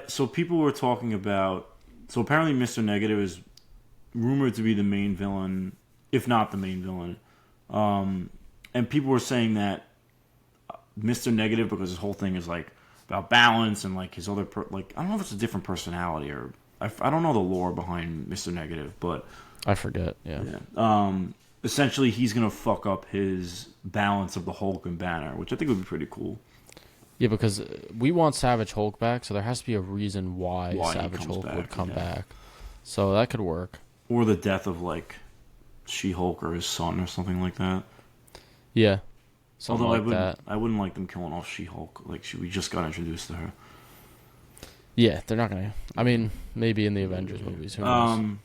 so people were talking about. So apparently, Mr. Negative is rumored to be the main villain, if not the main villain. And people were saying that Mr. Negative because his whole thing is like about balance and like his other like I don't know if it's a different personality or I don't know the lore behind Mr. Negative, but I forget. Yeah. yeah. Essentially, he's gonna fuck up his balance of the Hulk and Banner, which I think would be pretty cool. Yeah, because we want Savage Hulk back, so there has to be a reason why Why he Savage comes Hulk back, would come yeah. back. So that could work. Or the death of like She-Hulk or his son or something like that. Yeah. Something Although like that. I wouldn't like them killing off She-Hulk. Like we just got introduced to her. Yeah, they're not gonna. I mean, maybe in the Avengers movies. Who knows?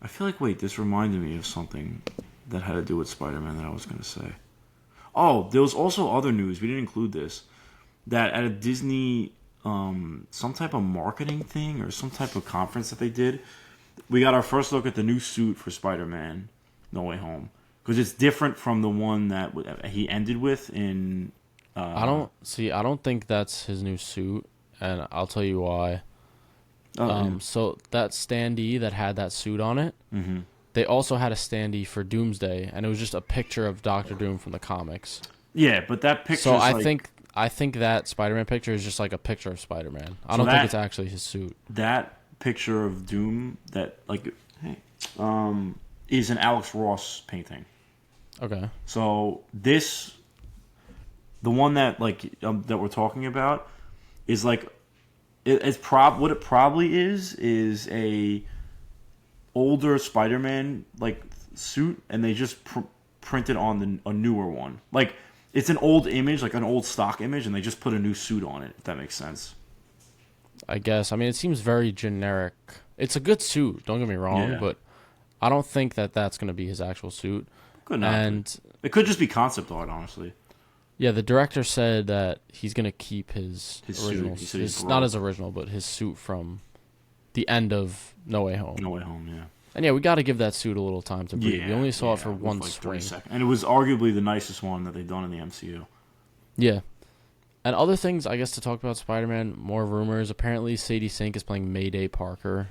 I feel like wait, this reminded me of something that had to do with Spider-Man that I was gonna say. Oh, there was also other news. We didn't include this. That at a Disney, some type of marketing thing or some type of conference that they did, we got our first look at the new suit for Spider-Man: No Way Home, because it's different from the one that he ended with in. I don't think that's his new suit, and I'll tell you why. So that standee that had that suit on it, they also had a standee for Doomsday, and it was just a picture of Doctor Doom from the comics. Yeah, but that picture. So I think that Spider-Man picture is just like a picture of Spider-Man. I don't think it's actually his suit. That picture of Doom that is an Alex Ross painting. Okay. So the one that that we're talking about is like what it probably is a older Spider-Man like suit, and they just printed on a newer one. Like it's an old image, like an old stock image, and they just put a new suit on it. If that makes sense. I guess. I mean, it seems very generic. It's a good suit. Don't get me wrong, but I don't think that that's going to be his actual suit. Could not. And it could just be concept art, honestly. Yeah, the director said that he's going to keep his original suit. His, not his original, but his suit from the end of No Way Home. No Way Home, yeah. And yeah, we got to give that suit a little time to breathe. We only saw it for one swing. And it was arguably the nicest one that they've done in the MCU. Yeah. And other things, I guess, to talk about Spider-Man, more rumors. Apparently, Sadie Sink is playing Mayday Parker,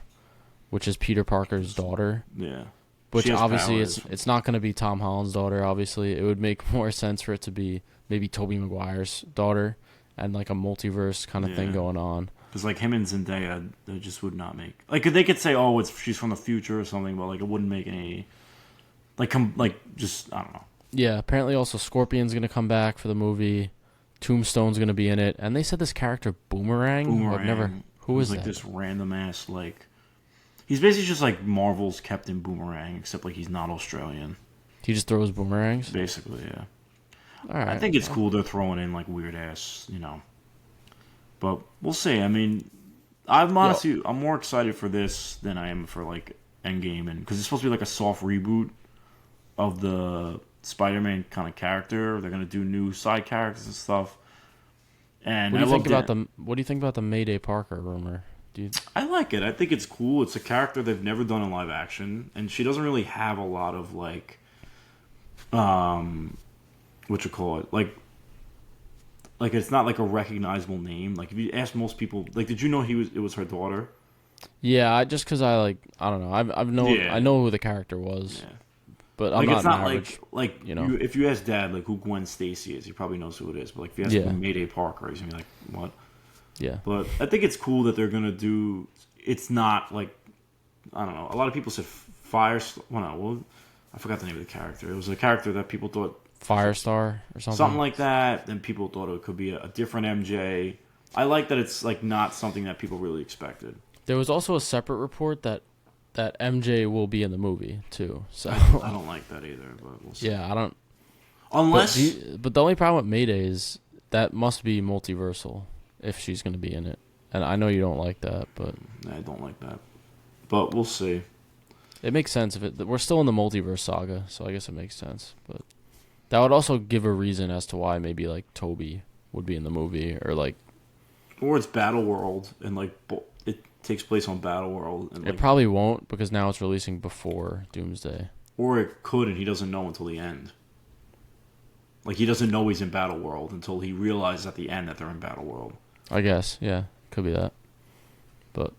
which is Peter Parker's daughter. Yeah. Which obviously it's not going to be Tom Holland's daughter, obviously. It would make more sense for it to be maybe Tobey Maguire's daughter and like a multiverse kind of thing going on. Because like him and Zendaya, they just would not make... Like they could say, oh, she's from the future or something, but like it wouldn't make any... just, I don't know. Yeah, apparently also Scorpion's going to come back for the movie. Tombstone's going to be in it. And they said this character, Boomerang. Who is that? This random ass, he's basically just like Marvel's Captain Boomerang, except like he's not Australian. He just throws boomerangs? Basically, yeah. All right. I think it's cool they're throwing in like weird ass, But we'll see. I mean, I'm more excited for this than I am for like Endgame, and because it's supposed to be like a soft reboot of the Spider-Man kind of character. They're gonna do new side characters and stuff. And what do you think about the Mayday Parker rumor? I like it. I think it's cool. It's a character they've never done in live action, and she doesn't really have a lot of like, what you call it, like it's not like a recognizable name. Like if you ask most people, like, did you know it was her daughter? Yeah, just because I don't know. I know who the character was. Yeah. But I'm it's not average, if you ask Dad like who Gwen Stacy is, he probably knows who it is. But like if you ask who Mayday Parker is, he's gonna be like, what? Yeah. But I think it's cool that they're gonna do. It's not like, I don't know. A lot of people said Firestar. I forgot the name of the character. It was a character that people thought Firestar or something. Something like that. Then people thought it could be a different MJ. I like that it's like not something that people really expected. There was also a separate report that MJ will be in the movie too. So I don't like that either, but we'll see. Yeah, I don't. Unless, but the only problem with Mayday is that must be multiversal if she's going to be in it, and I know you don't like that, but I don't like that. But we'll see. It makes sense we're still in the multiverse saga, so I guess it makes sense. But that would also give a reason as to why maybe like Toby would be in the movie, or it's Battle World and like it takes place on Battle World. And it probably won't because now it's releasing before Doomsday. Or it could, and he doesn't know until the end. Like he doesn't know he's in Battle World until he realizes at the end that they're in Battle World. I guess, yeah, could be that. But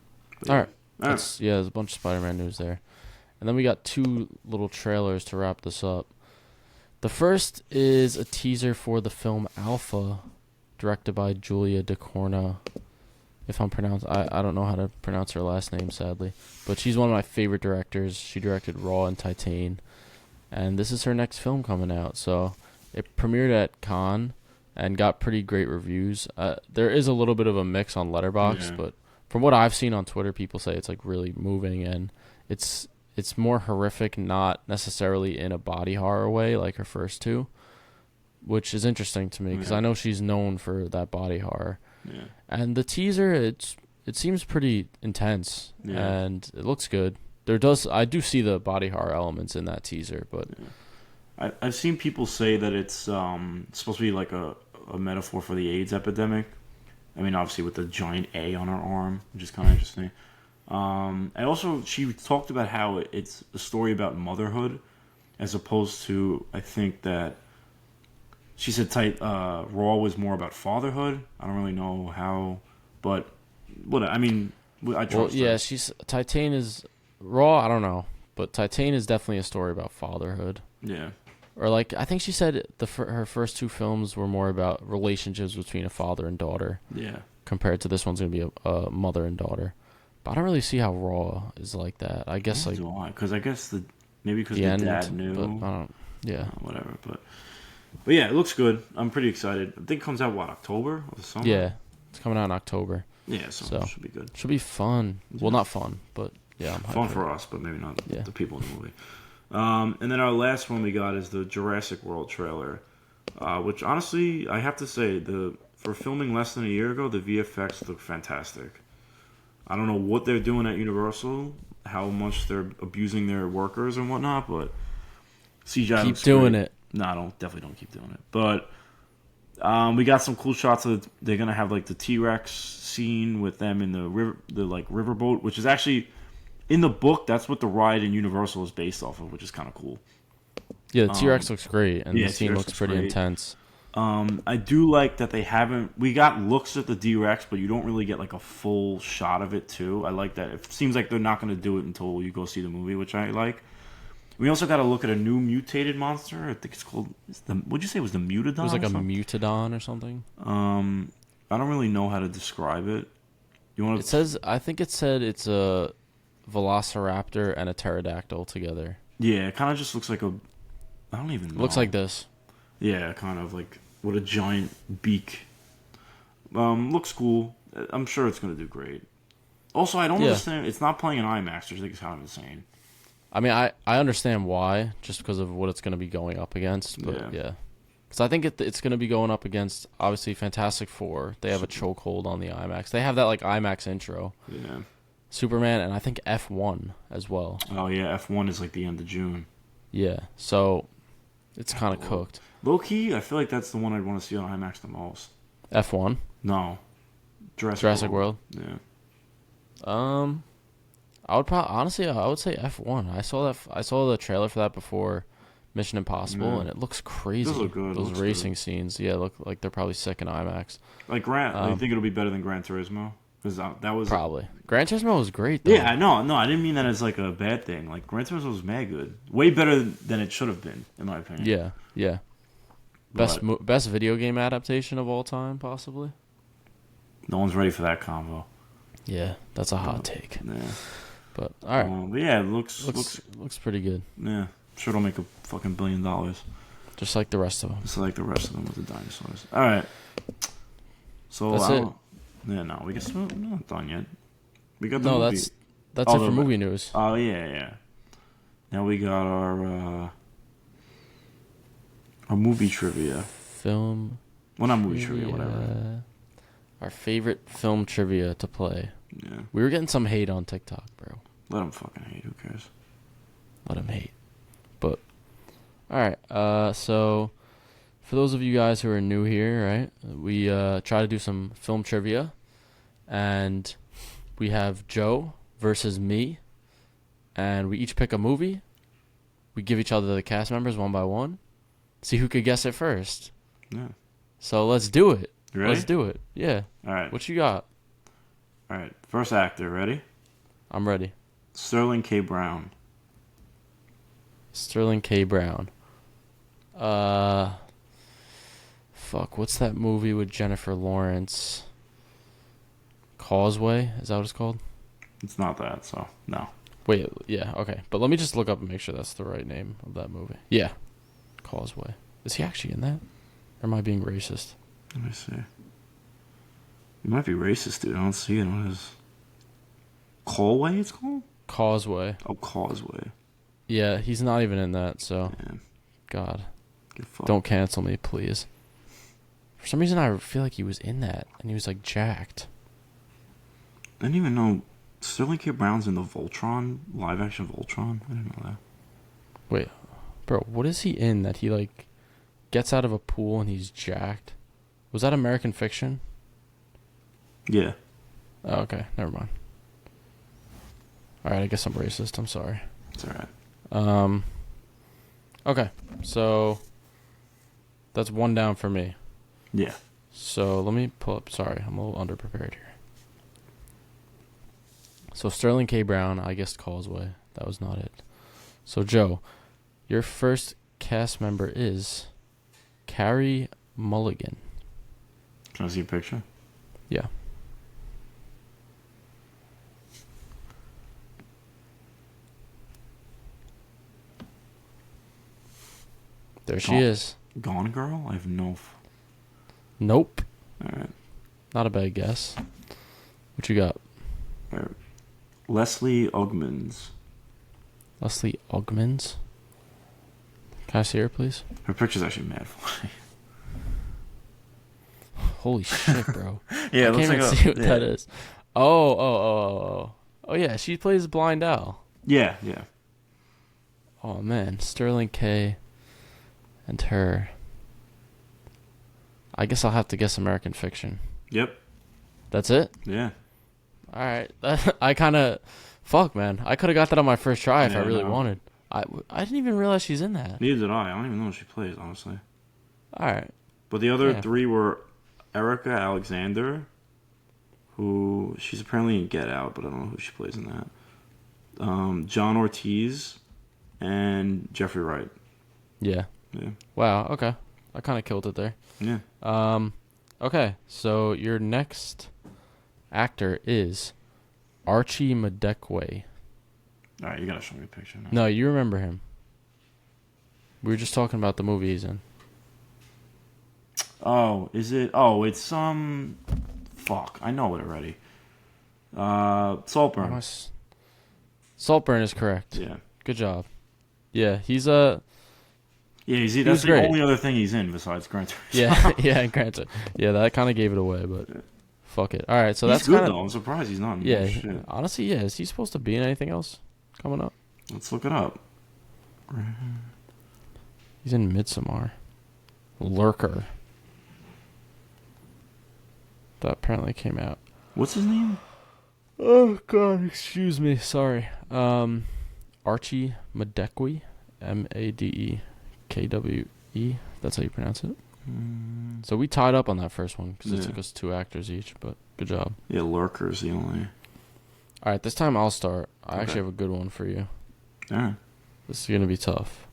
all right. There's a bunch of Spider-Man news there. And then we got two little trailers to wrap this up. The first is a teaser for the film Alpha, directed by Julia Ducournau. If I'm pronounced, I don't know how to pronounce her last name, sadly. But she's one of my favorite directors. She directed Raw and Titan. And this is her next film coming out. So it premiered at Cannes and got pretty great reviews. There is a little bit of a mix on Letterboxd, but from what I've seen on Twitter, people say it's like really moving, and it's more horrific, not necessarily in a body horror way like her first two, which is interesting to me because I know she's known for that body horror. Yeah. And the teaser, it seems pretty intense, and it looks good. I do see the body horror elements in that teaser, but I've seen people say that it's supposed to be like a metaphor for the AIDS epidemic. I mean, obviously with the giant A on her arm, which is kind of interesting. And also, she talked about how it's a story about motherhood, as opposed to, I think that she said Raw was more about fatherhood. I don't really know how, but what I mean, I trust her. Titan is Raw. I don't know, but Titan is definitely a story about fatherhood. Yeah. Or like I think she said her first two films were more about relationships between a father and daughter. Yeah. Compared to this one's gonna be a mother and daughter. But I don't really see how Raw is like that. I guess because I guess maybe because the dad knew. But I don't. Yeah. Whatever, but yeah, it looks good. I'm pretty excited. I think it comes out October or the summer. Yeah, it's coming out in October. Yeah, so it should be good. Should be fun. Yeah. Well, not fun, but yeah, I'm fun for us, but maybe not the people in the movie. And then our last one we got is the Jurassic World trailer, which honestly I have to say for filming less than a year ago, the VFX look fantastic. I don't know what they're doing at Universal, how much they're abusing their workers and whatnot, but CGI keep doing it. No, definitely don't keep doing it. But we got some cool shots of they're gonna have like the T-Rex scene with them in the riverboat, which is actually in the book. That's what the ride in Universal is based off of, which is kind of cool. Yeah, the T-Rex looks great, and the scene looks pretty intense. I do like that they haven't. We got looks at the D-Rex, but you don't really get like a full shot of it too. I like that. It seems like they're not going to do it until you go see the movie, which I like. We also got to look at a new mutated monster. I think it's called. What'd you say it was the Mutadon? It was like a Mutadon or something. I don't really know how to describe it. You want? I think it said it's a Velociraptor and a pterodactyl together. Yeah, it kind of just looks like a. I don't even know. Looks like this. Yeah, kind of like with a giant beak. Looks cool. I'm sure it's gonna do great. Also, I don't understand. It's not playing in IMAX, which I think is kind of insane. I mean, I understand why, just because of what it's going to be going up against. But yeah. Because I think it's going to be going up against, obviously, Fantastic Four. They have a chokehold on the IMAX. They have that, like, IMAX intro. Yeah. Superman, and I think F1 as well. Oh, yeah. F1 is, like, the end of June. Yeah. So, it's kind of cooked. Low-key, I feel like that's the one I'd want to see on IMAX the most. F1? No. Jurassic World? Yeah. I would honestly, I would say F1. I saw the trailer for that before Mission Impossible, and it looks crazy. Those look good. Those racing scenes, look like they're probably sick in IMAX. Like you think it'll be better than Gran Turismo? Because that was probably Gran Turismo was great. Though. Yeah, I know. No, I didn't mean that as like a bad thing. Like Gran Turismo was mad good, way better than it should have been, in my opinion. Yeah. Best video game adaptation of all time, possibly. No one's ready for that combo. Yeah, that's a hot take. Yeah. But all right. But yeah, it looks pretty good. Yeah, sure it'll make a fucking $1 billion. Just like the rest of them. Just like the rest of them with the dinosaurs. All right. So that's it. Yeah, no, we're not done yet. We got the movie. That's it for movie news. Oh yeah. Now we got our movie trivia. Film. Well, not movie trivia, whatever. Our favorite film trivia to play. Yeah. We were getting some hate on TikTok, bro. Let them fucking hate. Who cares? Let them hate. But, alright. So, for those of you guys who are new here, right, we try to do some film trivia. And we have Joe versus me. And we each pick a movie. We give each other the cast members one by one. See who could guess it first. Yeah. So, let's do it. You ready? Let's do it. Yeah. All right. What you got? All right. First actor. Ready? I'm ready. Sterling K. Brown. Sterling K. Brown. Uh, fuck. What's that movie with Jennifer Lawrence? Causeway? Is that what it's called? It's not that, so no. Wait, yeah, okay. But let me just look up and make sure that's the right name of that movie. Yeah, Causeway. Is he actually in that? Or am I being racist? Let me see. You might be racist, dude. I don't see it on his. Colway, it's called? Causeway. Oh, Causeway. Yeah, he's not even in that, so. Man, God. get fucked. Don't cancel me, please. For some reason, I feel like he was in that, and he was, like, jacked. I didn't even know Sterling K. Brown's in the Voltron, live action Voltron. I didn't know that. Wait, bro, what is he in that he, like, gets out of a pool and he's jacked? Was that American Fiction? Yeah. Oh, okay, never mind. Alright, I guess I'm racist. I'm sorry. It's alright. Okay, so that's one down for me. Yeah. So let me pull up. Sorry, I'm a little underprepared here. So Sterling K. Brown, I guessed Causeway. That was not it. So Joe, your first cast member is Carrie Mulligan. Can I see a picture? Yeah. There she is. Gone Girl? I have no. Nope. Alright. Not a bad guess. What you got? Leslie Uggmans. Leslie Uggmans? Can I see her, please? Her picture's actually mad funny. Holy shit, bro. Yeah, I can't even see what that is. Oh, yeah, she plays Blind Owl. Yeah, yeah. Oh, man. Sterling K. and her. I guess I'll have to guess American Fiction. Yep. That's it? Yeah. All right. I kind of... Fuck, man. I could have got that on my first try if I really wanted. I didn't even realize she's in that. Neither did I. I don't even know what she plays, honestly. All right. But the other three were Erica Alexander, who she's apparently in Get Out, but I don't know who she plays in that. John Ortiz and Jeffrey Wright. Yeah. Yeah. Wow. Okay. I kind of killed it there. Yeah. Okay. So your next actor is Archie Madekwe. All right, you gotta show me a picture now. No, you remember him. We were just talking about the movie he's in. Oh, is it? Oh, it's Fuck, I know it already. Saltburn. Saltburn is correct. Yeah. Good job. Yeah, he's Yeah, that's the great. only other thing he's in besides Gran Turismo. Yeah, yeah, granted. Yeah, that kind of gave it away, but fuck it. All right, so he's that's good kinda, though. I'm surprised he's not in yeah, more shit. honestly, yeah. Is he supposed to be in anything else coming up? Let's look it up. He's in Midsommar. Lurker. That apparently came out. What's his name? Oh god, excuse me. Sorry. Archie Madekwe, Madekwe. That's how you pronounce it. So we tied up on that first one because it took us 2 actors each, but good job. Yeah, Lurker's the only. All right, this time I'll start. I actually have a good one for you. All right. This is gonna be tough.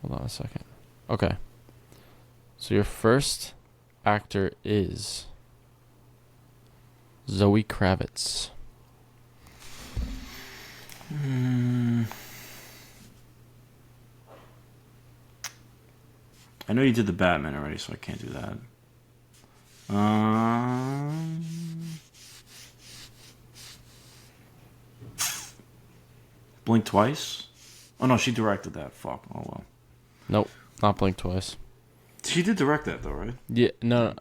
Hold on a second. Okay. So your first actor is Zoe Kravitz. I know you did the Batman already, so I can't do that. Blink Twice? Oh no, she directed that. Fuck. Oh well. Nope, not Blink Twice. She did direct that though, right? Yeah, no,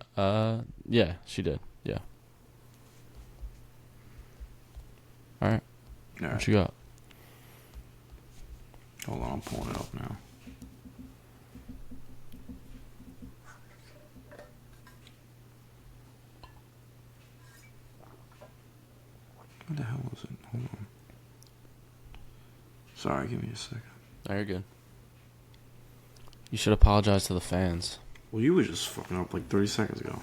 yeah, she did. Yeah. All right. What you got? Hold on, I'm pulling it up now. What the hell is it? Hold on. Sorry, give me a second. No, you're good. You should apologize to the fans. Well, you were just fucking up like 30 seconds ago.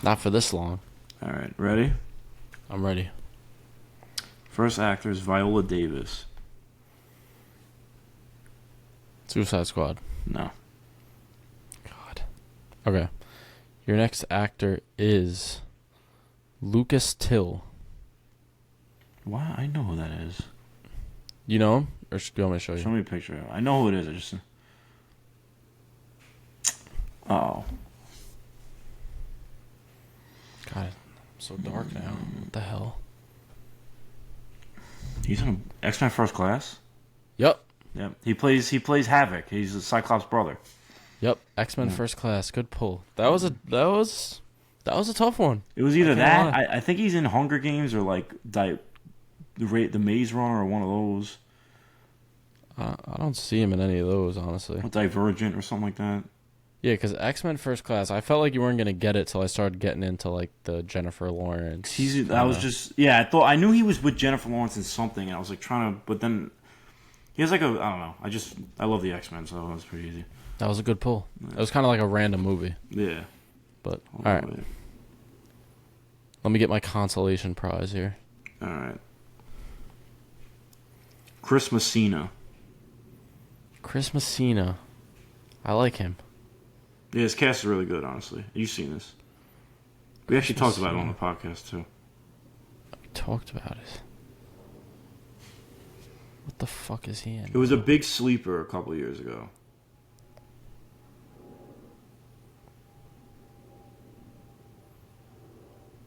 Not for this long. Alright, ready? I'm ready. First actor is Viola Davis. Suicide Squad. No. God. Okay. Your next actor is Lucas Till. Why? I know who that is. You know him? Or do you want me to show you? Show me a picture. I know who it is. I just. Oh. God, I'm so dark now. What the hell? He's in X-Men First Class. Yep. Yep. He plays Havoc. He's the Cyclops' brother. Yep. X-Men First Class. Good pull. That was a tough one. It was either that. I think he's in Hunger Games or like the Maze Runner or one of those. I don't see him in any of those, honestly. Or Divergent or something like that. Yeah, because X-Men First Class, I felt like you weren't gonna get it till I started getting into like the Jennifer Lawrence. I knew he was with Jennifer Lawrence in something, and I was like trying to, but then he has like I don't know. I love the X-Men, so it was pretty easy. That was a good pull. It was kind of like a random movie. Yeah. But all right, let me get my consolation prize here. All right. Chris Messina. Chris Messina, I like him. Yeah, his cast is really good, honestly. You've seen this. We actually talked about it on the podcast, too. We talked about it. What the fuck is he in? It was a big sleeper a couple years ago.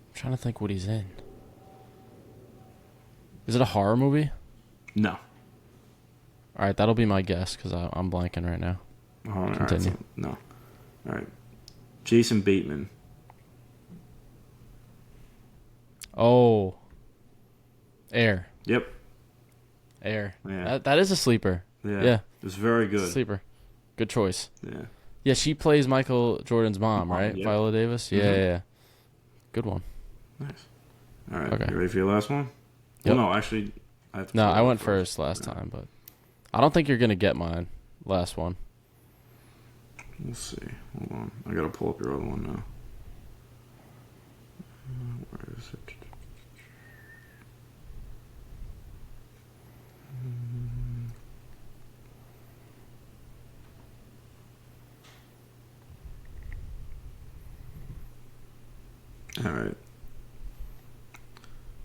I'm trying to think what he's in. Is it a horror movie? No. All right, that'll be my guess because I'm blanking right now. Continue. Right, no. All right. Jason Bateman. Oh. Air. Yep. Air. Yeah. That is a sleeper. Yeah. Yeah. It was very good. Sleeper. Good choice. Yeah. Yeah, she plays Michael Jordan's mom, right? Yep. Viola Davis? Yeah, yeah. Good one. Nice. All right. Okay. You ready for your last one? Yep. Well, no, actually, I have to. No, I went first last time, but I don't think you're going to get mine. Last one. Let's see. Hold on. I gotta pull up your other one now. Where is it? All right.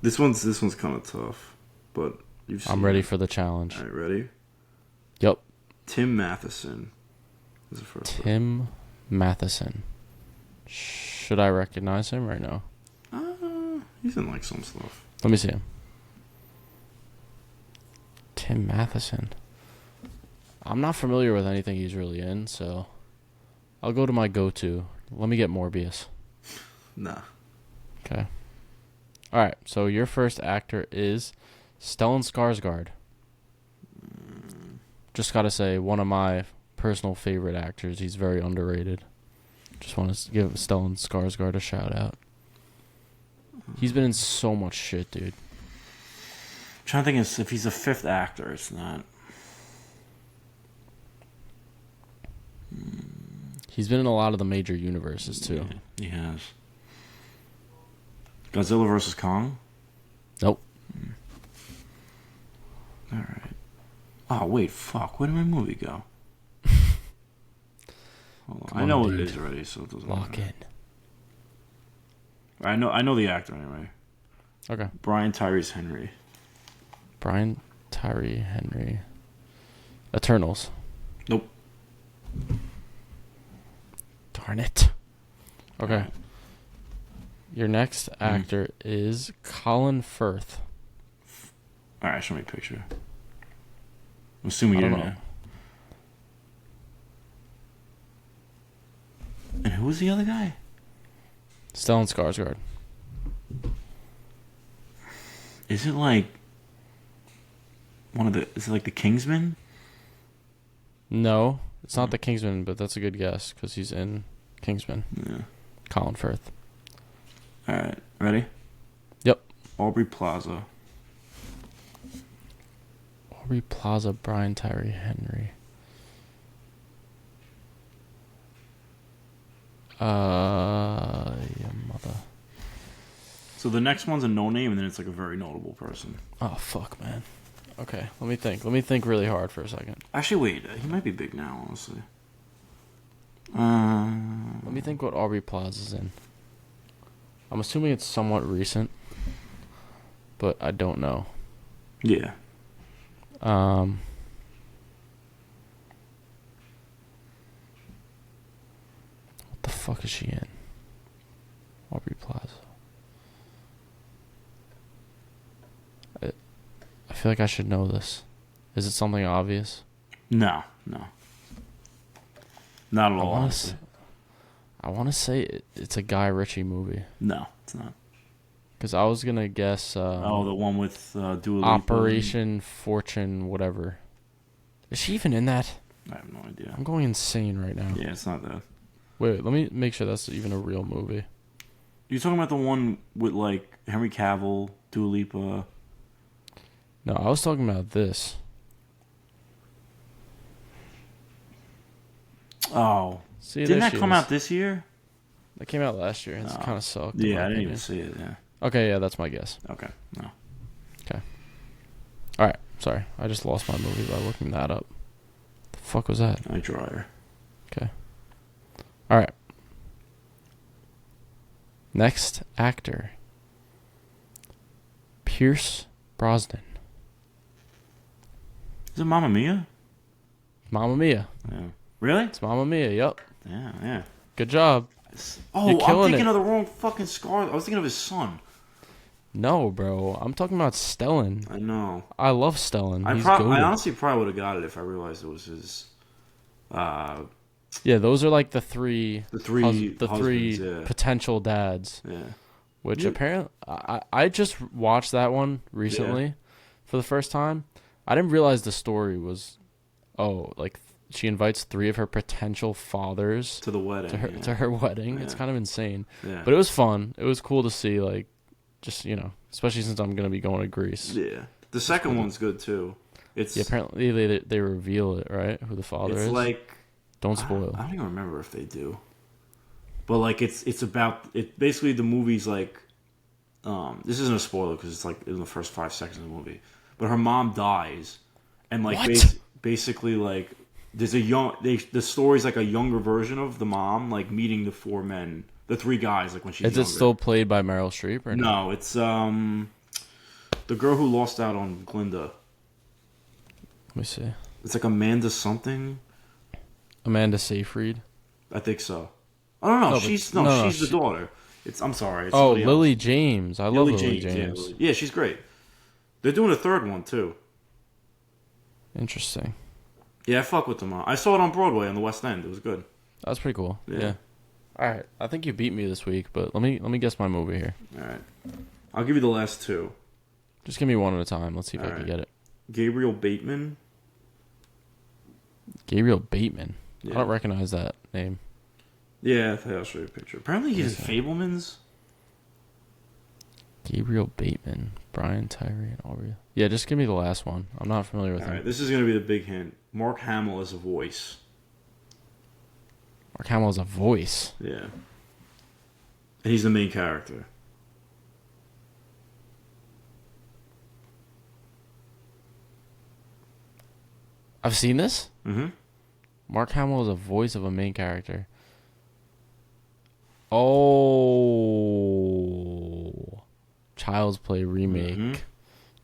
This one's kind of tough, but you've seen I'm ready for the challenge. All right, ready? Yep. Tim Matheson. Is the first one. Tim Matheson. Should I recognize him or no? He's in like some stuff. Let me see him. Tim Matheson. I'm not familiar with anything he's really in, so I'll go to my go-to. Let me get Morbius. Nah. Okay. All right. So your first actor is Stellan Skarsgård. Just gotta say, one of my personal favorite actors. He's very underrated. Just want to give Stellan Skarsgård a shout out. He's been in so much shit, dude. I'm trying to think if he's a fifth actor. It's not. He's been in a lot of the major universes too. Yeah, he has. Godzilla vs. Kong? Nope. All right. Oh, wait, fuck. Where did my movie go? Hold on. I know what it is already, so it doesn't Lock matter. in. I know the actor anyway. Okay. Brian Tyrese Henry. Brian Tyree Henry. Eternals. Nope. Darn it. Okay. Your next actor is Colin Firth. All right, show me a picture. I'm assuming you don't know. And who was the other guy? Stellan Skarsgård. Is it like is it like the Kingsman? No, it's not the Kingsman, but that's a good guess because he's in Kingsman. Yeah. Colin Firth. All right, ready? Yep. Aubrey Plaza. Aubrey Plaza, Brian Tyree Henry. Yeah, mother. So the next one's a no name, and then it's like a very notable person. Oh fuck, man. Okay, let me think. Let me think really hard for a second. Actually, wait. He might be big now, honestly. Let me think what Aubrey Plaza's in. I'm assuming it's somewhat recent, but I don't know. Yeah. What the fuck is she in? Aubrey Plaza. I feel like I should know this. Is it something obvious? No. Not at I all. want Honestly. to. I want to say it's a Guy Ritchie movie. No, it's not. Because I was gonna guess. The one with Dua Lipa. Operation Fortune, whatever. Is she even in that? I have no idea. I'm going insane right now. Yeah, it's not that. Wait, let me make sure that's even a real movie. You talking about the one with like Henry Cavill, Dua Lipa? No, I was talking about this. Oh, See, didn't there that she come is. out this year? That came out last year. It kind of sucked. in Yeah, my I didn't opinion. even see it. Yeah. Okay, yeah, that's my guess. Okay. No. All right, sorry, I just lost my movie by looking that up. The fuck was that? Eye dryer. Okay. All right. Next actor. Pierce Brosnan. Is it Mamma Mia? Mamma Mia. Yeah. Really? It's Mamma Mia. Yep. Yeah. Good job. Oh, You're I'm killing thinking it. of the wrong fucking Scar. I was thinking of his son. No, bro. I'm talking about Stellan. I know. I love Stellan. He's I goated. honestly probably would have got it if I realized it was his. Yeah, those are like the three. The three husbands, yeah. Potential dads. Yeah. Which You- apparently I just watched that one recently for the first time. I didn't realize the story was, like she invites 3 of her potential fathers To the wedding. to her wedding. Yeah. It's kind of insane, Yeah. but it was fun. It was cool to see, like, just especially since I'm gonna be going to Greece. Yeah. The second one's good too. It's Apparently they reveal it, right? Who the father it's is. like Don't spoil. I don't even remember if they do. But like it's about it. Basically, the movie's like, this isn't a spoiler because it's like in the first 5 seconds of the movie. But her mom dies, and like What? basically like there's the story's like a younger version of the mom like meeting the 4 men, the 3 guys like when she's Is younger. it still played by Meryl Streep or No, it's the girl who lost out on Glinda. Let me see. It's like Amanda something. Amanda Seyfried. I think so. I don't know. No, but- she's the daughter. I'm sorry. It's somebody Lily else. James. I love Lily James. Yeah, she's great. They're doing a 3rd one too. Interesting. Yeah, I fuck with them. I saw it on Broadway on the West End. It was good. That was pretty cool. Yeah. Yeah. All right. I think you beat me this week, but let me guess my movie here. All right, I'll give you the last 2. Just give me one at a time. Let's see if I All can right. get it. Gabriel Bateman. Gabriel Bateman. Yeah. I don't recognize that name. Yeah, I think I'll show you a picture. Apparently he's in Okay. Fablemans. Gabriel Bateman. Brian Tyree and Aubrey. Yeah, just give me the last one. I'm not familiar with All him. right, this is gonna be the big hint. Mark Hamill as a voice. Mark Hamill has a voice. Yeah. And he's the main character. I've seen this. Mm-hmm. Mark Hamill is a voice of a main character. Oh, Child's Play remake. Mhm.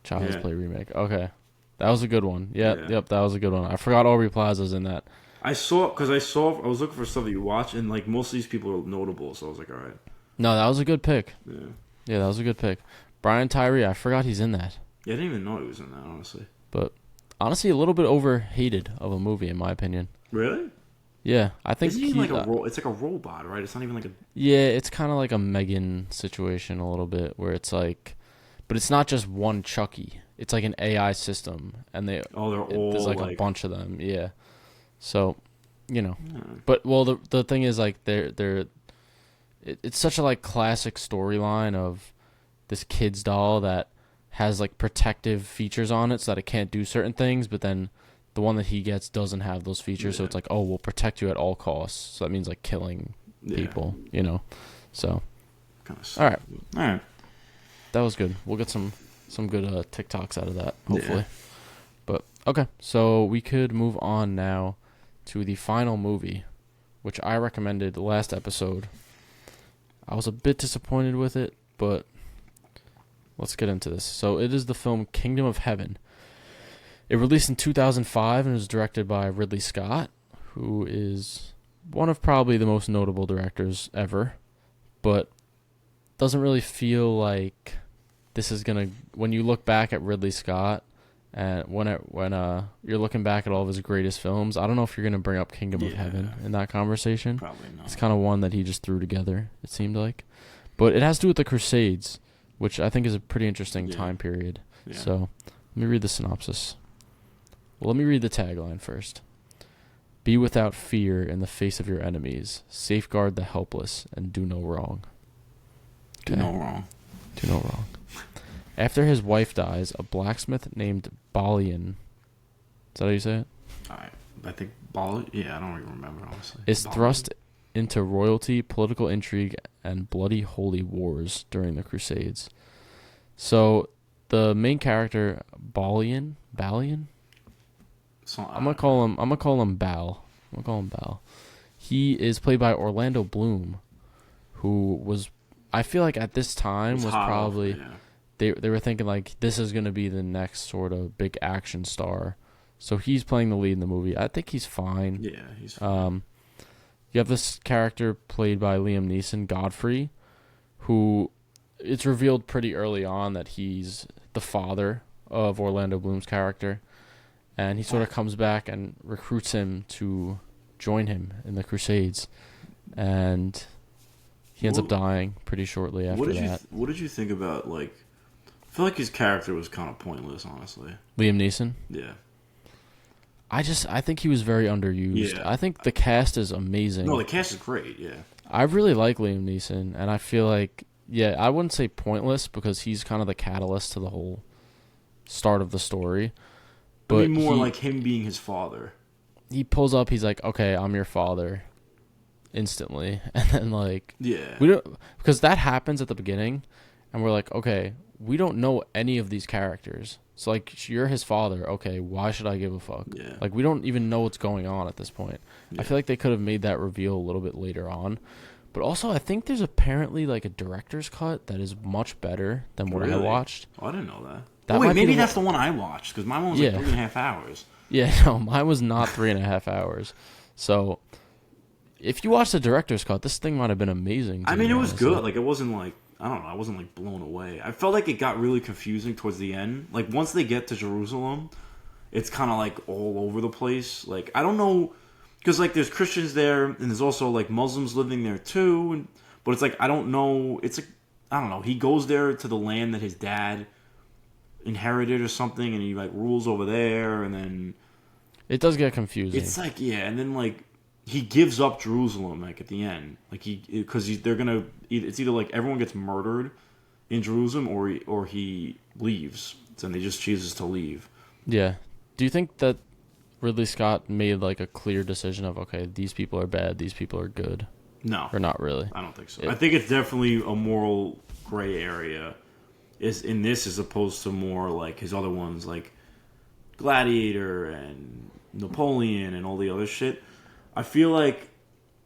Child's Yeah. Play remake. Okay, that was a good one. Yeah, Yeah. yep, that was a good one. I forgot Aubrey Plaza's in that. I was looking for stuff that you watch, and like most of these people are notable, so I was like, all right. No, that was a good pick. Yeah. Yeah, that was a good pick. Brian Tyree, I forgot he's in that. Yeah, I didn't even know he was in that, honestly. But honestly, a little bit overhated of a movie, in my opinion. Really? Yeah, I think Isn't he like a it's like a robot, right? It's not even like a Yeah, it's kind of like a Megan situation a little bit, where it's like, but it's not just one Chucky. It's like an AI system, and they're all there's like like a bunch of them. Yeah, so Yeah. but the thing is, like, it's such a like classic storyline of this kid's doll that has like protective features on it so that it can't do certain things, but then the one that he gets doesn't have those features, so Yeah. it's like, oh, we'll protect you at all costs. So that means like killing Yeah. people, So Kind of all right, All right. that was good. We'll get some good TikToks out of that, hopefully. Okay, so we could move on now to the final movie, which I recommended the last episode. I was a bit disappointed with it, but let's get into this. So it is the film Kingdom of Heaven. It released in 2005 and was directed by Ridley Scott, who is one of probably the most notable directors ever, but doesn't really feel like this is gonna. When you look back at Ridley Scott, and when you're looking back at all of his greatest films, I don't know if you're gonna bring up Kingdom of Heaven in that conversation. Probably not. It's kind of one that he just threw together. It seemed like, but it has to do with the Crusades, which I think is a pretty interesting time period. Yeah. So let me read the synopsis. Well, let me read the tagline first. Be without fear in the face of your enemies. Safeguard the helpless and do no wrong. Do no wrong. Do no wrong. After his wife dies, a blacksmith named Balian, is that how you say it? I think Bali. Yeah, I don't even remember honestly. Is thrust into royalty, political intrigue, and bloody holy wars during the Crusades. So, the main character Balian. So, I'm gonna call him Bal. He is played by Orlando Bloom, who was, I feel like at this time was probably they were thinking like this is gonna be the next sort of big action star. So he's playing the lead in the movie. I think he's fine. Yeah, he's fine. You have this character played by Liam Neeson, Godfrey, who it's revealed pretty early on that he's the father of Orlando Bloom's character. And he sort of comes back and recruits him to join him in the Crusades. And he ends up dying pretty shortly after that. What did you think about, like... I feel like his character was kind of pointless, honestly. Liam Neeson? Yeah. I think he was very underused. Yeah. I think the cast is amazing. No, the cast is great, yeah. I really like Liam Neeson, and I feel like, yeah, I wouldn't say pointless because he's kind of the catalyst to the whole start of the story. But I mean more like him being his father. He pulls up, he's like, okay, I'm your father, instantly. And then, like, yeah. we don't, because that happens at the beginning, and we're like, okay, we don't know any of these characters. So, like, you're his father. Okay, why should I give a fuck? Yeah. Like, we don't even know what's going on at this point. Yeah. I feel like they could have made that reveal a little bit later on. But also, I think there's apparently, like, a director's cut that is much better than what I watched. Oh, I didn't know that. Wait, maybe that's the one I watched, because my one was like 3.5 hours. Yeah, no, mine was not 3.5 hours. So, if you watch the director's cut, this thing might have been amazing. I mean, it was good. Like, it wasn't like, I don't know, I wasn't like blown away. I felt like it got really confusing towards the end. Like, once they get to Jerusalem, it's kind of like all over the place. Like, I don't know, because like there's Christians there, and there's also like Muslims living there too. But it's like, I don't know. It's like, I don't know. He goes there to the land that his dad inherited or something, and he like rules over there, and then it does get confusing. It's like, yeah, and then like he gives up Jerusalem like at the end, like they're gonna, it's either like everyone gets murdered in Jerusalem or he leaves, and they just chooses to leave. Yeah. Do you think that Ridley Scott made like a clear decision of, okay, these people are bad, these people are good? No, or not really. I don't think so. I think it's definitely a moral gray area. Is in this as opposed to more like his other ones like Gladiator and Napoleon and all the other shit. I feel like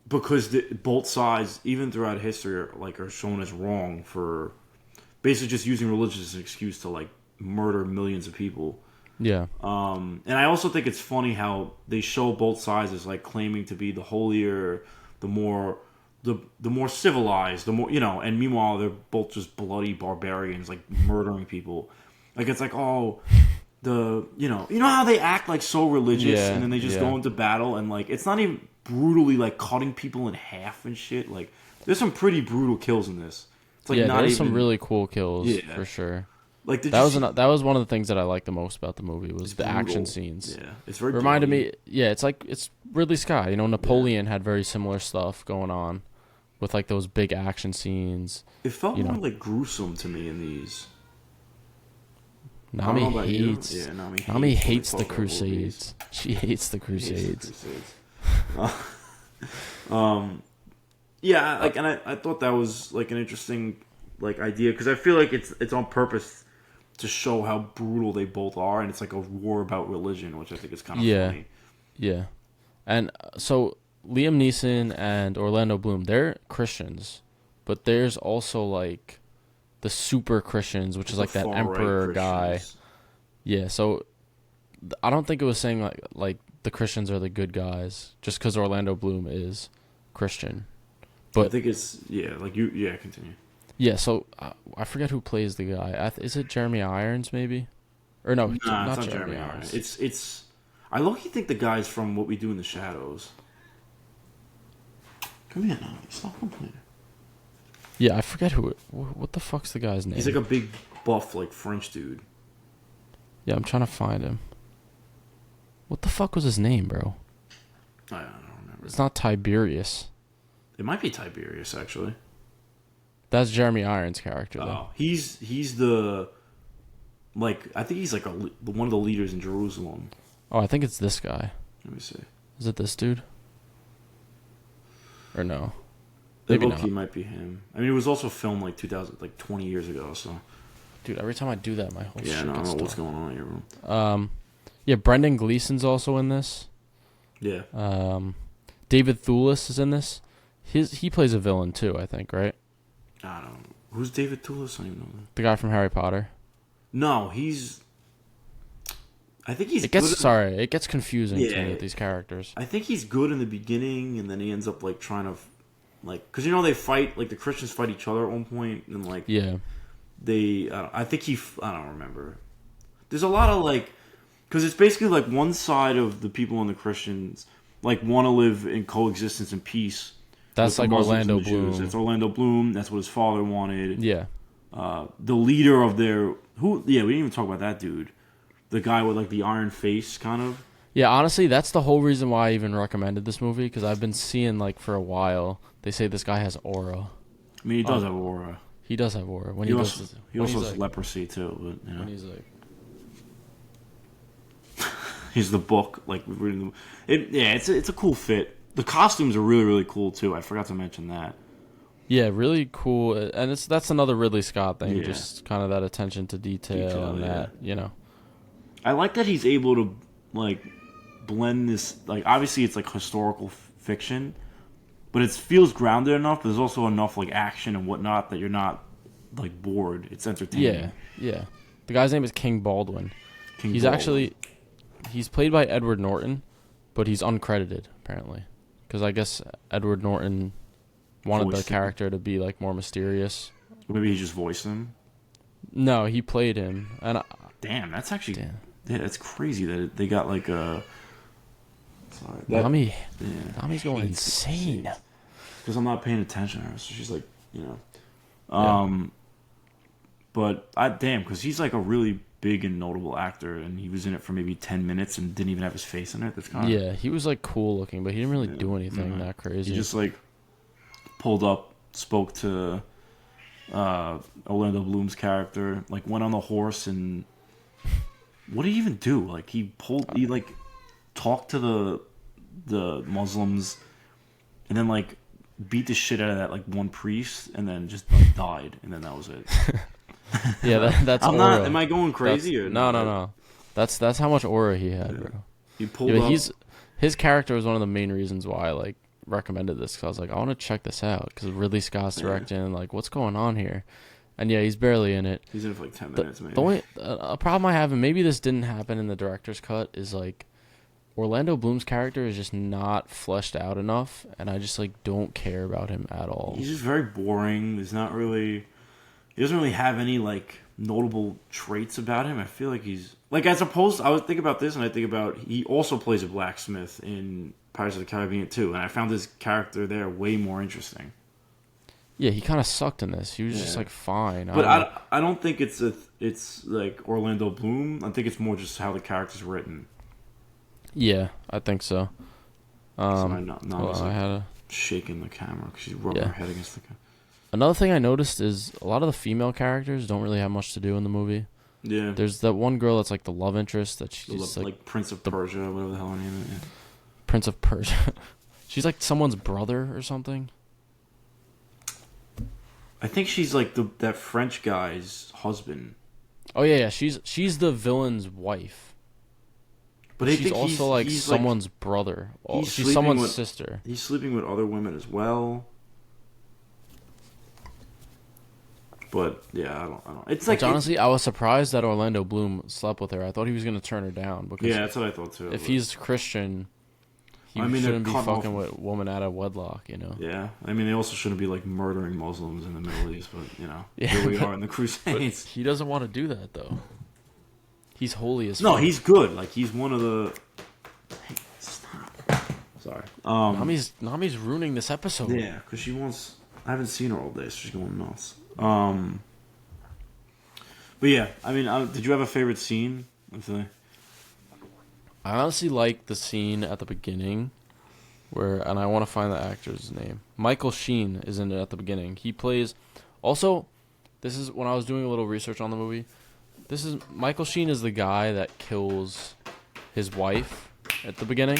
because both sides, even throughout history, are shown as wrong for basically just using religion as an excuse to like murder millions of people. Yeah. And I also think it's funny how they show both sides as like claiming to be the holier, the more civilized, the more, and meanwhile they're both just bloody barbarians like murdering people. Like it's like, oh, you know how they act like so religious, and then they just go into battle and like it's not even brutally like cutting people in half and shit. Like there's some pretty brutal kills in this. It's like there's some really cool kills for sure. Like that was one of the things that I liked the most about the movie was the action scenes. Yeah, it's very reminded me. Yeah, it's Ridley Scott. Napoleon had very similar stuff going on with like those big action scenes. It felt more like gruesome to me in these. Nami hates the Crusades. She hates the Crusades. Yeah, and I thought that was like an interesting like idea because I feel like it's on purpose to show how brutal they both are, and it's like a war about religion, which I think is kind of Yeah, funny. yeah. And so Liam Neeson and Orlando Bloom, they're Christians, but there's also like the super Christians, which is The like that far right emperor guy. Christians. Yeah, so I don't think it was saying like the Christians are the good guys just because Orlando Bloom is Christian. I But think it's like you. Yeah, continue. yeah, so I forget who plays the guy. Is it Jeremy Irons maybe? Or no, Nah, it's not not Jeremy Jeremy Irons. Irons. It's. I low-key think the guy's from What We Do in the Shadows. Come here now. Stop complaining. Yeah, I forget who it. What the fuck's the guy's name? He's like a big buff, like French dude. Yeah, I'm trying to find him. What the fuck was his name, bro? I don't remember. It's not Tiberius. It might be Tiberius, actually. That's Jeremy Irons' character, though. Oh, he's the like I think he's like one of the leaders in Jerusalem. Oh, I think it's this guy. Let me see. Is it this dude? Or no? The Maybe Loki not. might be him. I mean, it was also filmed like 2000, like 20 years ago. So Dude, every time I do that, my whole yeah, shit no, I don't gets know what's stuck. going on here, bro. Yeah, Brendan Gleeson's also in this. Yeah, David Thewlis is in this. He plays a villain too, I think, right? I don't know. Who's David Toulis? I don't even know that. The guy from Harry Potter. No, he's. I think he's. It gets good it gets confusing to Yeah. me with these characters. I think he's good in the beginning, and then he ends up like trying to, like, because they fight, like the Christians fight each other at one point, and like Yeah. they. I think I don't remember. There's a lot of like, because it's basically like one side of the people and the Christians like want to live in coexistence and peace. That's with the like Muslims Orlando and the Jews. Bloom. It's Orlando Bloom. That's what his father wanted. Yeah. The leader of their we didn't even talk about that dude. The guy with like the iron face, kind of. Yeah, honestly, that's the whole reason why I even recommended this movie, because I've been seeing, like, for a while, they say this guy has aura. I mean, he does have aura. He does have aura. When He he also, does, he when also he's has like, leprosy too. But when he's like, he's the book. Like we've reading it. Yeah, it's a cool fit. The costumes are really really cool too. I forgot to mention that. yeah, really cool, and that's another Ridley Scott thing, Yeah. just kind of that attention to detail and that, I like that he's able to like blend this. Like obviously it's like historical fiction, but it feels grounded enough. But there's also enough like action and whatnot that you're not like bored. It's entertaining. Yeah, yeah. The guy's name is King Baldwin. King He's Baldwin. actually he's played by Edward Norton, but he's uncredited apparently, because I guess Edward Norton wanted the Voiced him. character to be like more mysterious. Maybe he just voiced him. No, he played him, and Damn, that's actually damn, yeah, that's crazy that they got like a. Sorry, Nami, yeah, Nami's going insane. because I'm not paying attention to her, so she's like, Yeah. But because he's like a really big and notable actor, and he was in it for maybe 10 minutes and didn't even have his face in it. That's kind of Yeah, he was like cool looking, but he didn't really do anything that crazy. He just like pulled up, spoke to Orlando Bloom's character, like went on the horse, and what did he even do? Like he like talked to the Muslims, and then like beat the shit out of that like one priest, and then just like, died, and then that was it. Yeah, that's I'm aura. not. Am I going crazy or No. That's how much aura he had, bro. He pulled Yeah, but up. his character was one of the main reasons why I like recommended this, because I was like, I want to check this out because Ridley Scott's directing, and like, what's going on here? And yeah, he's barely in it. He's in it for like 10 minutes, maybe. The only a problem I have, and maybe this didn't happen in the director's cut, is like Orlando Bloom's character is just not fleshed out enough, and I just like don't care about him at all. He's just very boring. There's not really. He doesn't really have any like notable traits about him. I feel like he's like, as opposed. I was thinking about this, and I think about he also plays a blacksmith in Pirates of the Caribbean 2, and I found his character there way more interesting. Yeah, he kind of sucked in this. He was just Yeah. like fine. But I don't think it's like Orlando Bloom. I think it's more just how the character's written. Yeah, I think so. Sorry, Well, I had a shaking the camera because she's rubbing Yeah. her head against the camera. Another thing I noticed is a lot of the female characters don't really have much to do in the movie. Yeah, There's that one girl that's like the love interest that she's like Prince of Persia, whatever the hell her name is. Prince of Persia. She's like someone's brother or something. I think she's like that French guy's husband. Oh yeah, yeah. She's the villain's wife. But I She's think also like he's someone's brother. Oh, he's she's sleeping someone's with sister. he's sleeping with other women as well. But yeah, I don't. It's like Which honestly, I was surprised that Orlando Bloom slept with her. I thought he was gonna turn her down because yeah, that's what I thought too. if But, he's Christian, he I mean, they're shouldn't be cutting fucking off. with a woman out of wedlock. Yeah, I mean, they also shouldn't be like murdering Muslims in the Middle East, but Yeah, here we but- are in the But Crusades. he doesn't want to do that though. He's holy as No, fuck. he's good. Like he's one of the. Hey, stop. Sorry. Nami's ruining this episode. Yeah, because she wants. I haven't seen her all day, so she's going nuts. But yeah, I mean, did you have a favorite scene? I honestly like the scene at the beginning and I want to find the actor's name. Michael Sheen is in it at the beginning. He plays. Also, this is when I was doing a little research on the movie. This is Michael Sheen is the guy that kills his wife at the beginning.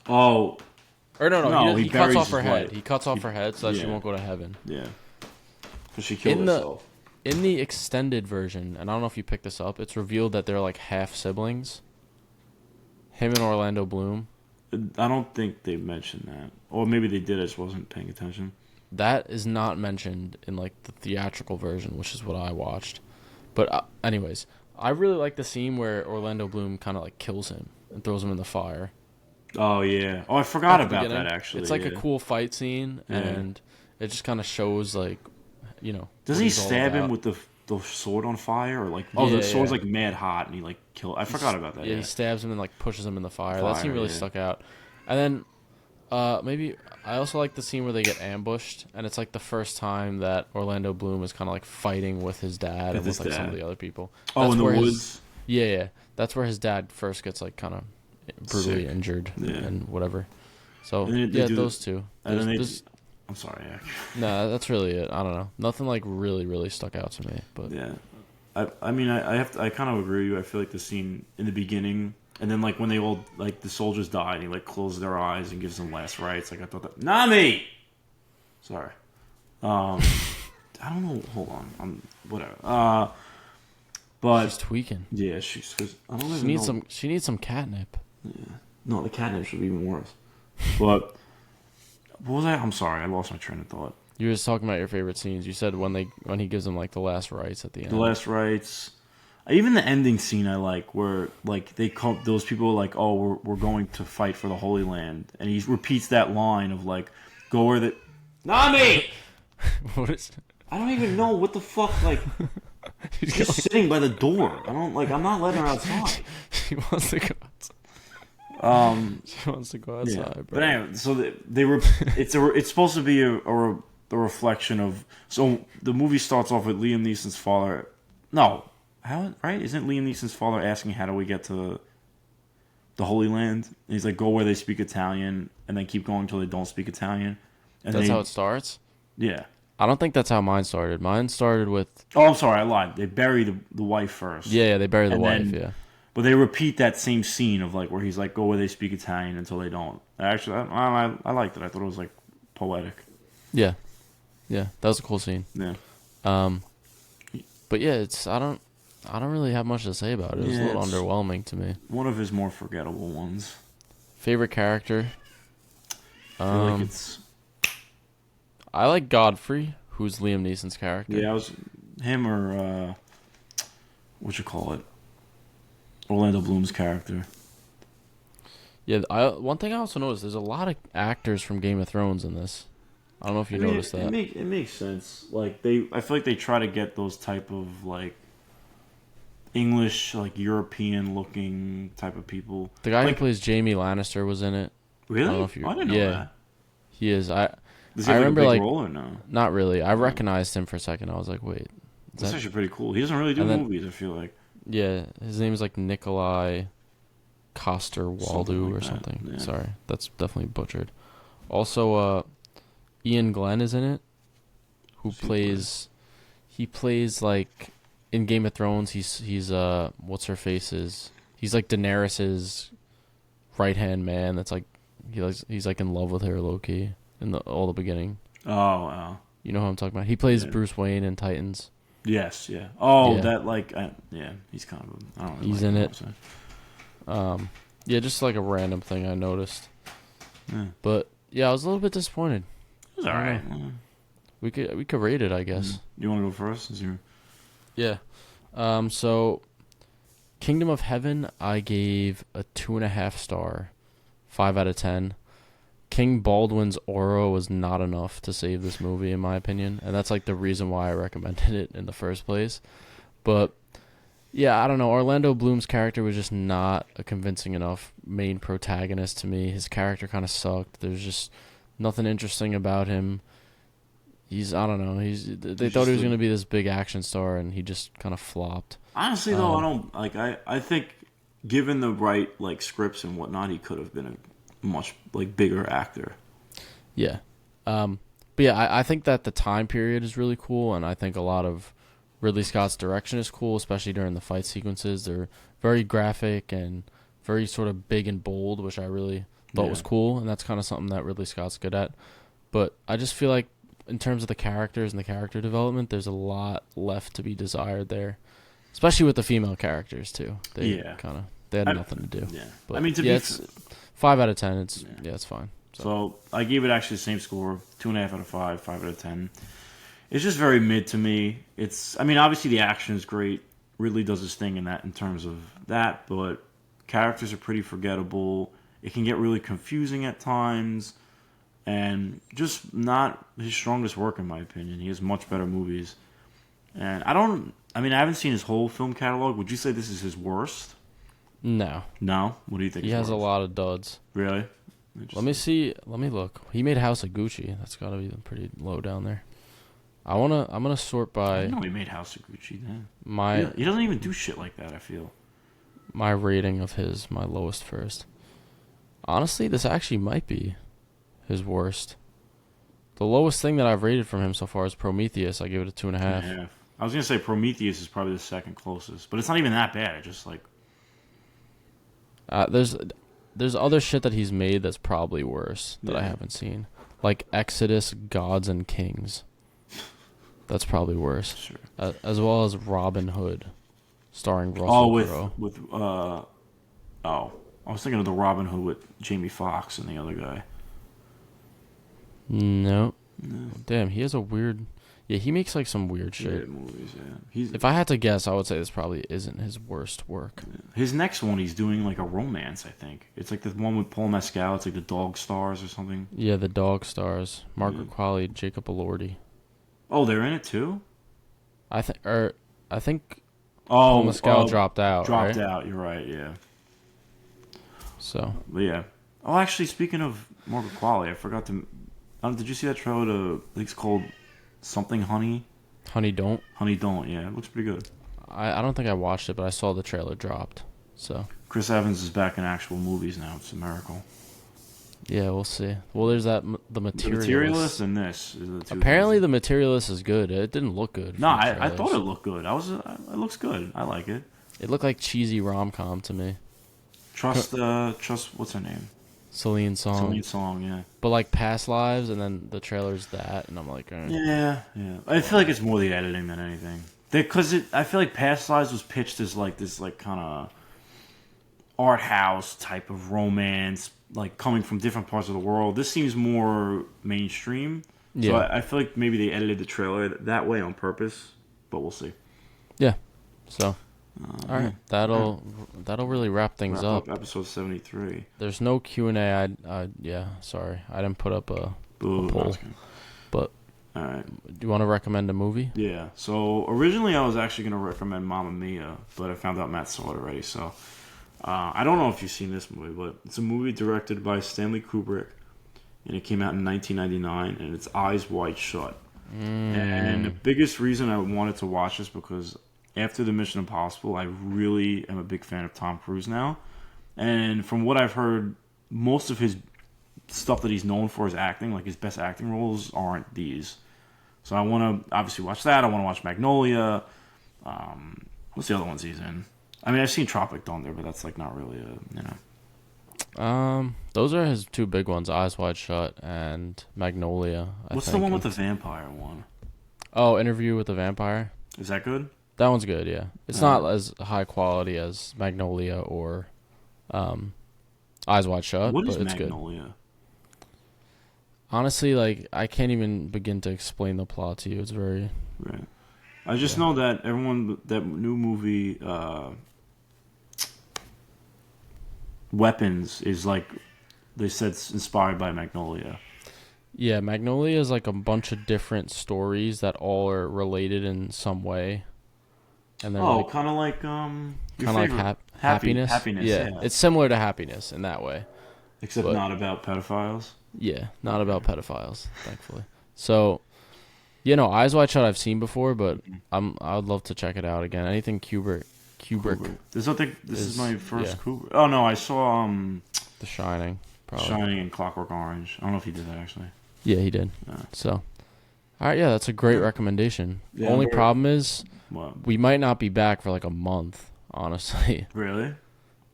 Oh, Or no, No, he he cuts buries off her his head. wife. He cuts off her head so that she yeah. won't go to heaven. yeah. Because she killed In the herself. in the extended version, and I don't know if you picked this up, it's revealed that they're like half siblings. Him and Orlando Bloom. I don't think they mentioned that, or maybe they did. I just wasn't paying attention. That is not mentioned in like the theatrical version, which is what I watched. But anyways, I really like the scene where Orlando Bloom kind of like kills him and throws him in the fire. Oh yeah. Oh, I forgot At the about beginning. that. Actually, It's like yeah. a cool fight scene, Yeah. and it just kind of shows like, Does what he he's all stab him about. with the sword on fire, or like? Yeah, The sword's yeah. like mad hot, and he like kill. I forgot about that. Yeah, Yeah. he stabs him and like pushes him in the fire. That Fire, scene really yeah. stuck out. And then maybe I also like the scene where they get ambushed, and it's like the first time that Orlando Bloom is kind of like fighting with his dad and With with his like some of dad. the other people. Oh, That's in the where woods. Yeah. That's where his dad first gets like kind of brutally Sick. injured Yeah. and whatever. So And then they yeah, do those two. And then There's- I'm sorry. Yeah. no, that's really it. I don't know. Nothing like really stuck out to me. But Yeah. I mean, I kind of agree with you. I feel like the scene in the beginning, and then like when they all like the soldiers die, and he like closes their eyes and gives them last rites. Like I thought that Nami. Sorry. I don't know. Hold on. Whatever. But she's tweaking. yeah, she's. Cause I don't She even needs know. she needs some catnip. No, the catnip should be even worse. But what was I? I'm sorry. I lost my train of thought. You were just talking about your favorite scenes. You said when he gives them like the last rites at the end. The last rites. Even the ending scene I like, where like they come, those people are like, oh, we're going to fight for the Holy Land, and he repeats that line of like, go where the Nami. What is? I don't even know what the fuck. Like, He's she's sitting by the door. I'm not letting her outside. She wants to go outside. She wants to go outside, Yeah. bro. But anyway, so they were. It's supposed to be a reflection of. So the movie starts off with Liam Neeson's father. No, how right? Isn't Liam Neeson's father asking how do we get to the Holy Land? And he's like, go where they speak Italian, and then keep going until they don't speak Italian. And That's how it starts? Yeah. I don't think that's how mine started. Mine started with... Oh, I'm sorry, I lied. They bury the wife first. Yeah, they bury the And wife, then- yeah. But they repeat that same scene of like where he's like, go where they speak Italian until they don't. Actually, I liked it. I thought it was like poetic. Yeah. Yeah, that was a cool scene. Yeah. But yeah, I don't really have much to say about it. It was a Yeah, little it's- underwhelming to me. One of his more forgettable ones. Favorite character? I feel like it's I like Godfrey, who's Liam Neeson's character. I was him or what you call it, Orlando Bloom's character. Yeah, one thing I also noticed, there's a lot of actors from Game of Thrones in this. I don't know if you noticed that. It makes sense. Like I feel like they try to get those type of like English, like European looking type of people. The guy like, who plays Jaime Lannister was in it. Really? I don't know if you- I didn't know yeah. that. He is. Does he I have remember, like a like- big role or no? Not really. I recognized him for a second. I was like, wait. Is That's that... actually pretty cool. He doesn't really do And then- movies. I feel like Yeah, his name is like Nikolai Coster Waldo like or that, something. yeah. Sorry, that's definitely butchered. Also, Ian Glenn is in it, who Who's he plays. He plays like in Game of Thrones. He's what's her face is. He's like Daenerys's right hand man. That's like he's like in love with her low key in all the beginning. Oh wow. You know who I'm talking about. He plays Yeah. Bruce Wayne in Titans. Yes, yeah. Oh, Yeah, that like, yeah, he's kind of. I don't really he's like in him. it. Yeah, just like a random thing I noticed. Yeah, But yeah, I was a little bit disappointed. it was I all don't right. know. We could rate it, I guess. You want to go first? Since you Yeah. So Kingdom of Heaven, I gave a 2.5 star, 5 out of 10. King Baldwin's aura was not enough to save this movie, in my opinion, and that's like the reason why I recommended it in the first place. But yeah, I don't know. Orlando Bloom's character was just not a convincing enough main protagonist to me. His character kind of sucked. There's just nothing interesting about him. I don't know. They he's thought just he was going to be this big action star, and he just kind of flopped. honestly though, I Um, don't like. I think given the right like scripts and whatnot, he could have been a much like bigger actor. yeah. But yeah, I think that the time period is really cool, and I think a lot of Ridley Scott's direction is cool, especially during the fight sequences. They're very graphic and very sort of big and bold, which I really thought Yeah, was cool, and that's kind of something that Ridley Scott's good at. But I just feel like in terms of the characters and the character development, there's a lot left to be desired there, especially with the female characters too. yeah, They had I, nothing to do. yeah. I But mean, to yeah, be it's 5 out of 10. It's fine. so I gave it actually the same score, 2.5 out of 5, 5 out of 10. It's just very mid to me. I mean, obviously the action is great. Ridley does his thing in terms of that, but characters are pretty forgettable. It can get really confusing at times, and just not his strongest work in my opinion. He has much better movies, and I mean, I haven't seen his whole film catalog. Would you say this is his worst? No, No. What do you think? he is has a worst? lot of duds. Really? Let me see. Let me look. He made House of Gucci. That's got to be pretty low down there. I'm gonna sort I by know he made House of Gucci. Then my he doesn't even do shit like that. I feel. my rating of his, my lowest first. Honestly, this actually might be his worst. The lowest thing that I've rated from him so far is Prometheus. I give it a 2.5. Yeah. I was gonna say Prometheus is probably the second closest, but it's not even that bad. It's just like There's other shit that he's made that's probably worse that I Yeah. haven't seen, like Exodus, Gods and Kings. That's probably worse, sure. as well as Robin Hood, starring Russell Oh, with Crowe. I was thinking of the Robin Hood with Jamie Foxx and the other guy. No, damn, he has a weird. Yeah, he makes like some weird shit. Yeah, movies. Yeah, he's If I had to guess, I would say this probably isn't his worst work. his next one. He's doing like a romance. I think it's like the one with Paul Mescal. It's like the Dog Stars or something. Yeah, the dog stars Margaret Yeah. Qualley, Jacob Elordi. Oh, they're in it too. I think Oh, Paul Mescal dropped out. Dropped Right? out. You're right. Yeah. So But yeah. Oh, actually, speaking of Margaret Qualley, I forgot to. Did you see that trailer? I think it's called something Honey. Honey Don't. Honey Don't. Yeah, it looks pretty good. I don't think I watched it, but I saw the trailer dropped. So Chris Evans is back in actual movies now. It's a miracle. yeah, we'll see. Well, there's the The Materialist. Materialist and this is the two. Apparently, things. the Materialist is good. It didn't look good. No, from the I thought it trailers. looked good. It looks good. I like it. It looked like cheesy rom com to me. Trust. What's her name? Celine Song. Celine Song. Yeah. But like Past Lives, and then the trailer's that, and I'm like, Yeah. I feel like it's more the editing than anything. I feel like Past Lives was pitched as like this, like kind of art house type of romance, like coming from different parts of the world. This seems more mainstream. So yeah, I feel like maybe they edited the trailer that way on purpose, but we'll see. yeah. So, all right, that'll really wrap things Wrap up. up episode 73. There's no Q&A. Yeah, sorry, I didn't put up a Boo. poll. But All right. do you want to recommend a movie? Yeah. So originally I was actually going to recommend Mamma Mia, but I found out Matt saw it already. So I don't know if you've seen this movie, but it's a movie directed by Stanley Kubrick, and it came out in 1999, and it's Eyes Wide Shut. And the biggest reason I wanted to watch this because after the Mission Impossible, I really am a big fan of Tom Cruise now. And from what I've heard, most of his stuff that he's known for is acting. Like his best acting roles aren't these. So I want to obviously watch that. I want to watch Magnolia. What's the other ones he's in? I mean, I've seen Tropic Thunder, but that's like not really Those are his two big ones: Eyes Wide Shut and Magnolia. What's the one with the vampire one? Oh, Interview with the Vampire. Is that good? That one's good. Yeah, it's not as high quality as Magnolia or Eyes Wide Shut, What is but it's good. Magnolia? Honestly, like I can't even begin to explain the plot to you. It's very Right. I just yeah. know that that new movie, Weapons, is like they said it's inspired by Magnolia. Yeah, Magnolia is like a bunch of different stories that all are related in some way, and they're Oh, like kind of like your kind of like favorite happiness. happiness, Yeah, yeah. it's similar to Happiness in that way, Except but not about pedophiles. yeah, not Okay. about pedophiles, thankfully. So, Eyes Wide Shut I've seen before, but I would love to check it out again. Anything Kubrick Kubrick. This I think this is is my yeah, first Kubrick. Oh no, I saw The Shining probably. Shining and Clockwork Orange. I don't know if he did that actually. Yeah, he did. So, all right, yeah, that's a great Yeah. recommendation. Yeah, I'm Only very. problem is What? we might not be back for like a month, honestly, Really?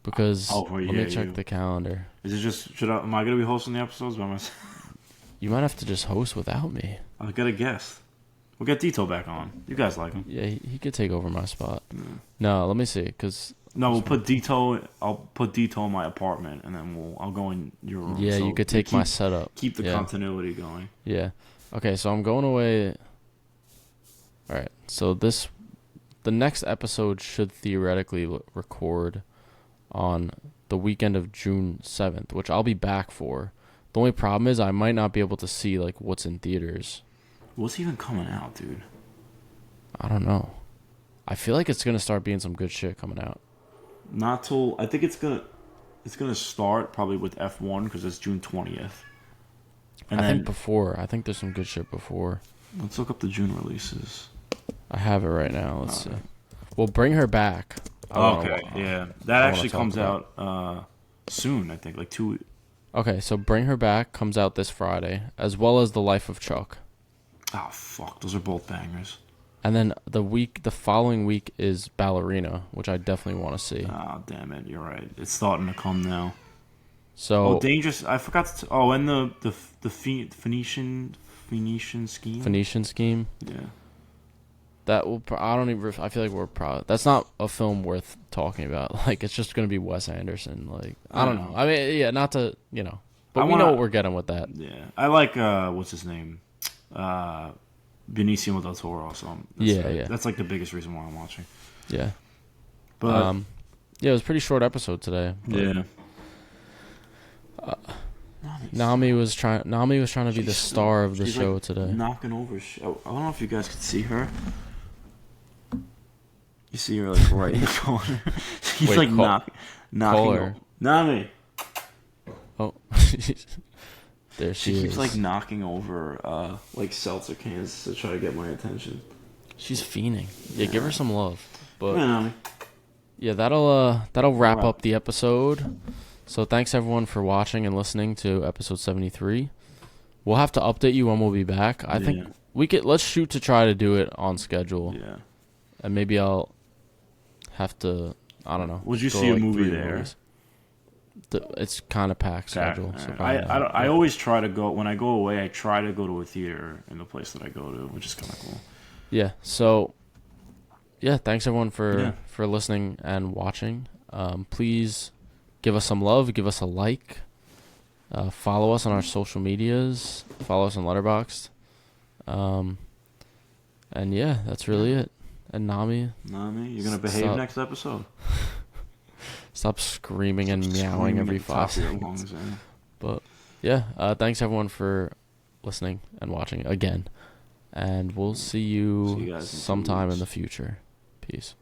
because Oh, well, let yeah, me check you. the calendar. Is it just should I? Am I gonna be hosting the episodes by myself? You might have to just host without me. I'll get a guest. We'll get Dito back on. You guys like him? Yeah, he could take over my spot. No, let me see, because No, we'll put Dito. I'll put Dito in my apartment, and then I'll go in your room. yeah, So you could take my setup. keep the Yeah. continuity going. Yeah. Okay, so I'm going away. All right. So the next episode should theoretically record on the weekend of June 7th, which I'll be back for. The only problem is I might not be able to see like what's in theaters. What's even coming out, dude? I don't know. I feel like it's going to start being some good shit coming out. Not till I think it's gonna start probably with F1 because it's June 20th. And I then think before. I think there's some good shit before. let's look up the June releases. I have it right now. Let's see. Well, Bring Her Back. Okay, yeah, that I wanna actually talk comes about. out soon. I think like 2. Okay, so Bring Her Back comes out this Friday, as well as The Life of Chuck. Oh fuck, those are both bangers. And then the following week is Ballerina, which I definitely want to see. Oh damn it, you're right. It's starting to come now. So Oh, dangerous! I forgot to. Oh, and the Phoenician scheme. Phoenician Scheme, Yeah. that will. I don't even. I feel like we're proud. That's not a film worth talking about. Like it's just gonna be Wes Anderson. Like I don't know. I mean, yeah, not to but we know what we're getting with that. Yeah, I like what's his name, Benicio del Toro. So Yeah. That's like the biggest reason why I'm watching. Yeah. But Yeah, it was a pretty short episode today. yeah. Nami was trying to be the star of the she's, show like, today. Knocking over. I don't know if you guys could see her. You see her like right in the corner. She's Wait, like call knocking. her. Nami. Oh. There She she keeps is. like knocking over like seltzer cans to try to get my attention. She's fiending. Yeah, give her some love. But Come on, Nami. yeah, that'll wrap Wrap. up the episode. So thanks everyone for watching and listening to episode 73. We'll have to update you when we'll be back. I think let's shoot to try to do it on schedule. Yeah. And maybe I'll have to, I don't know. Would you go see a like movie 3 there? movies. It's kind of packed schedule. So I always try to go when I go away. I try to go to a theater in the place that I go to, which is kind of cool. Yeah. So yeah, thanks everyone for listening and watching. Please give us some love. Give us a like. Follow us on our social medias. Follow us on Letterboxd. And yeah, that's really it. And Nami, You're gonna behave Stop. next episode. stop screaming and meowing every 5 seconds. But yeah, thanks everyone for listening and watching again. And we'll see you guys in 2 sometime in weeks. the future. Peace.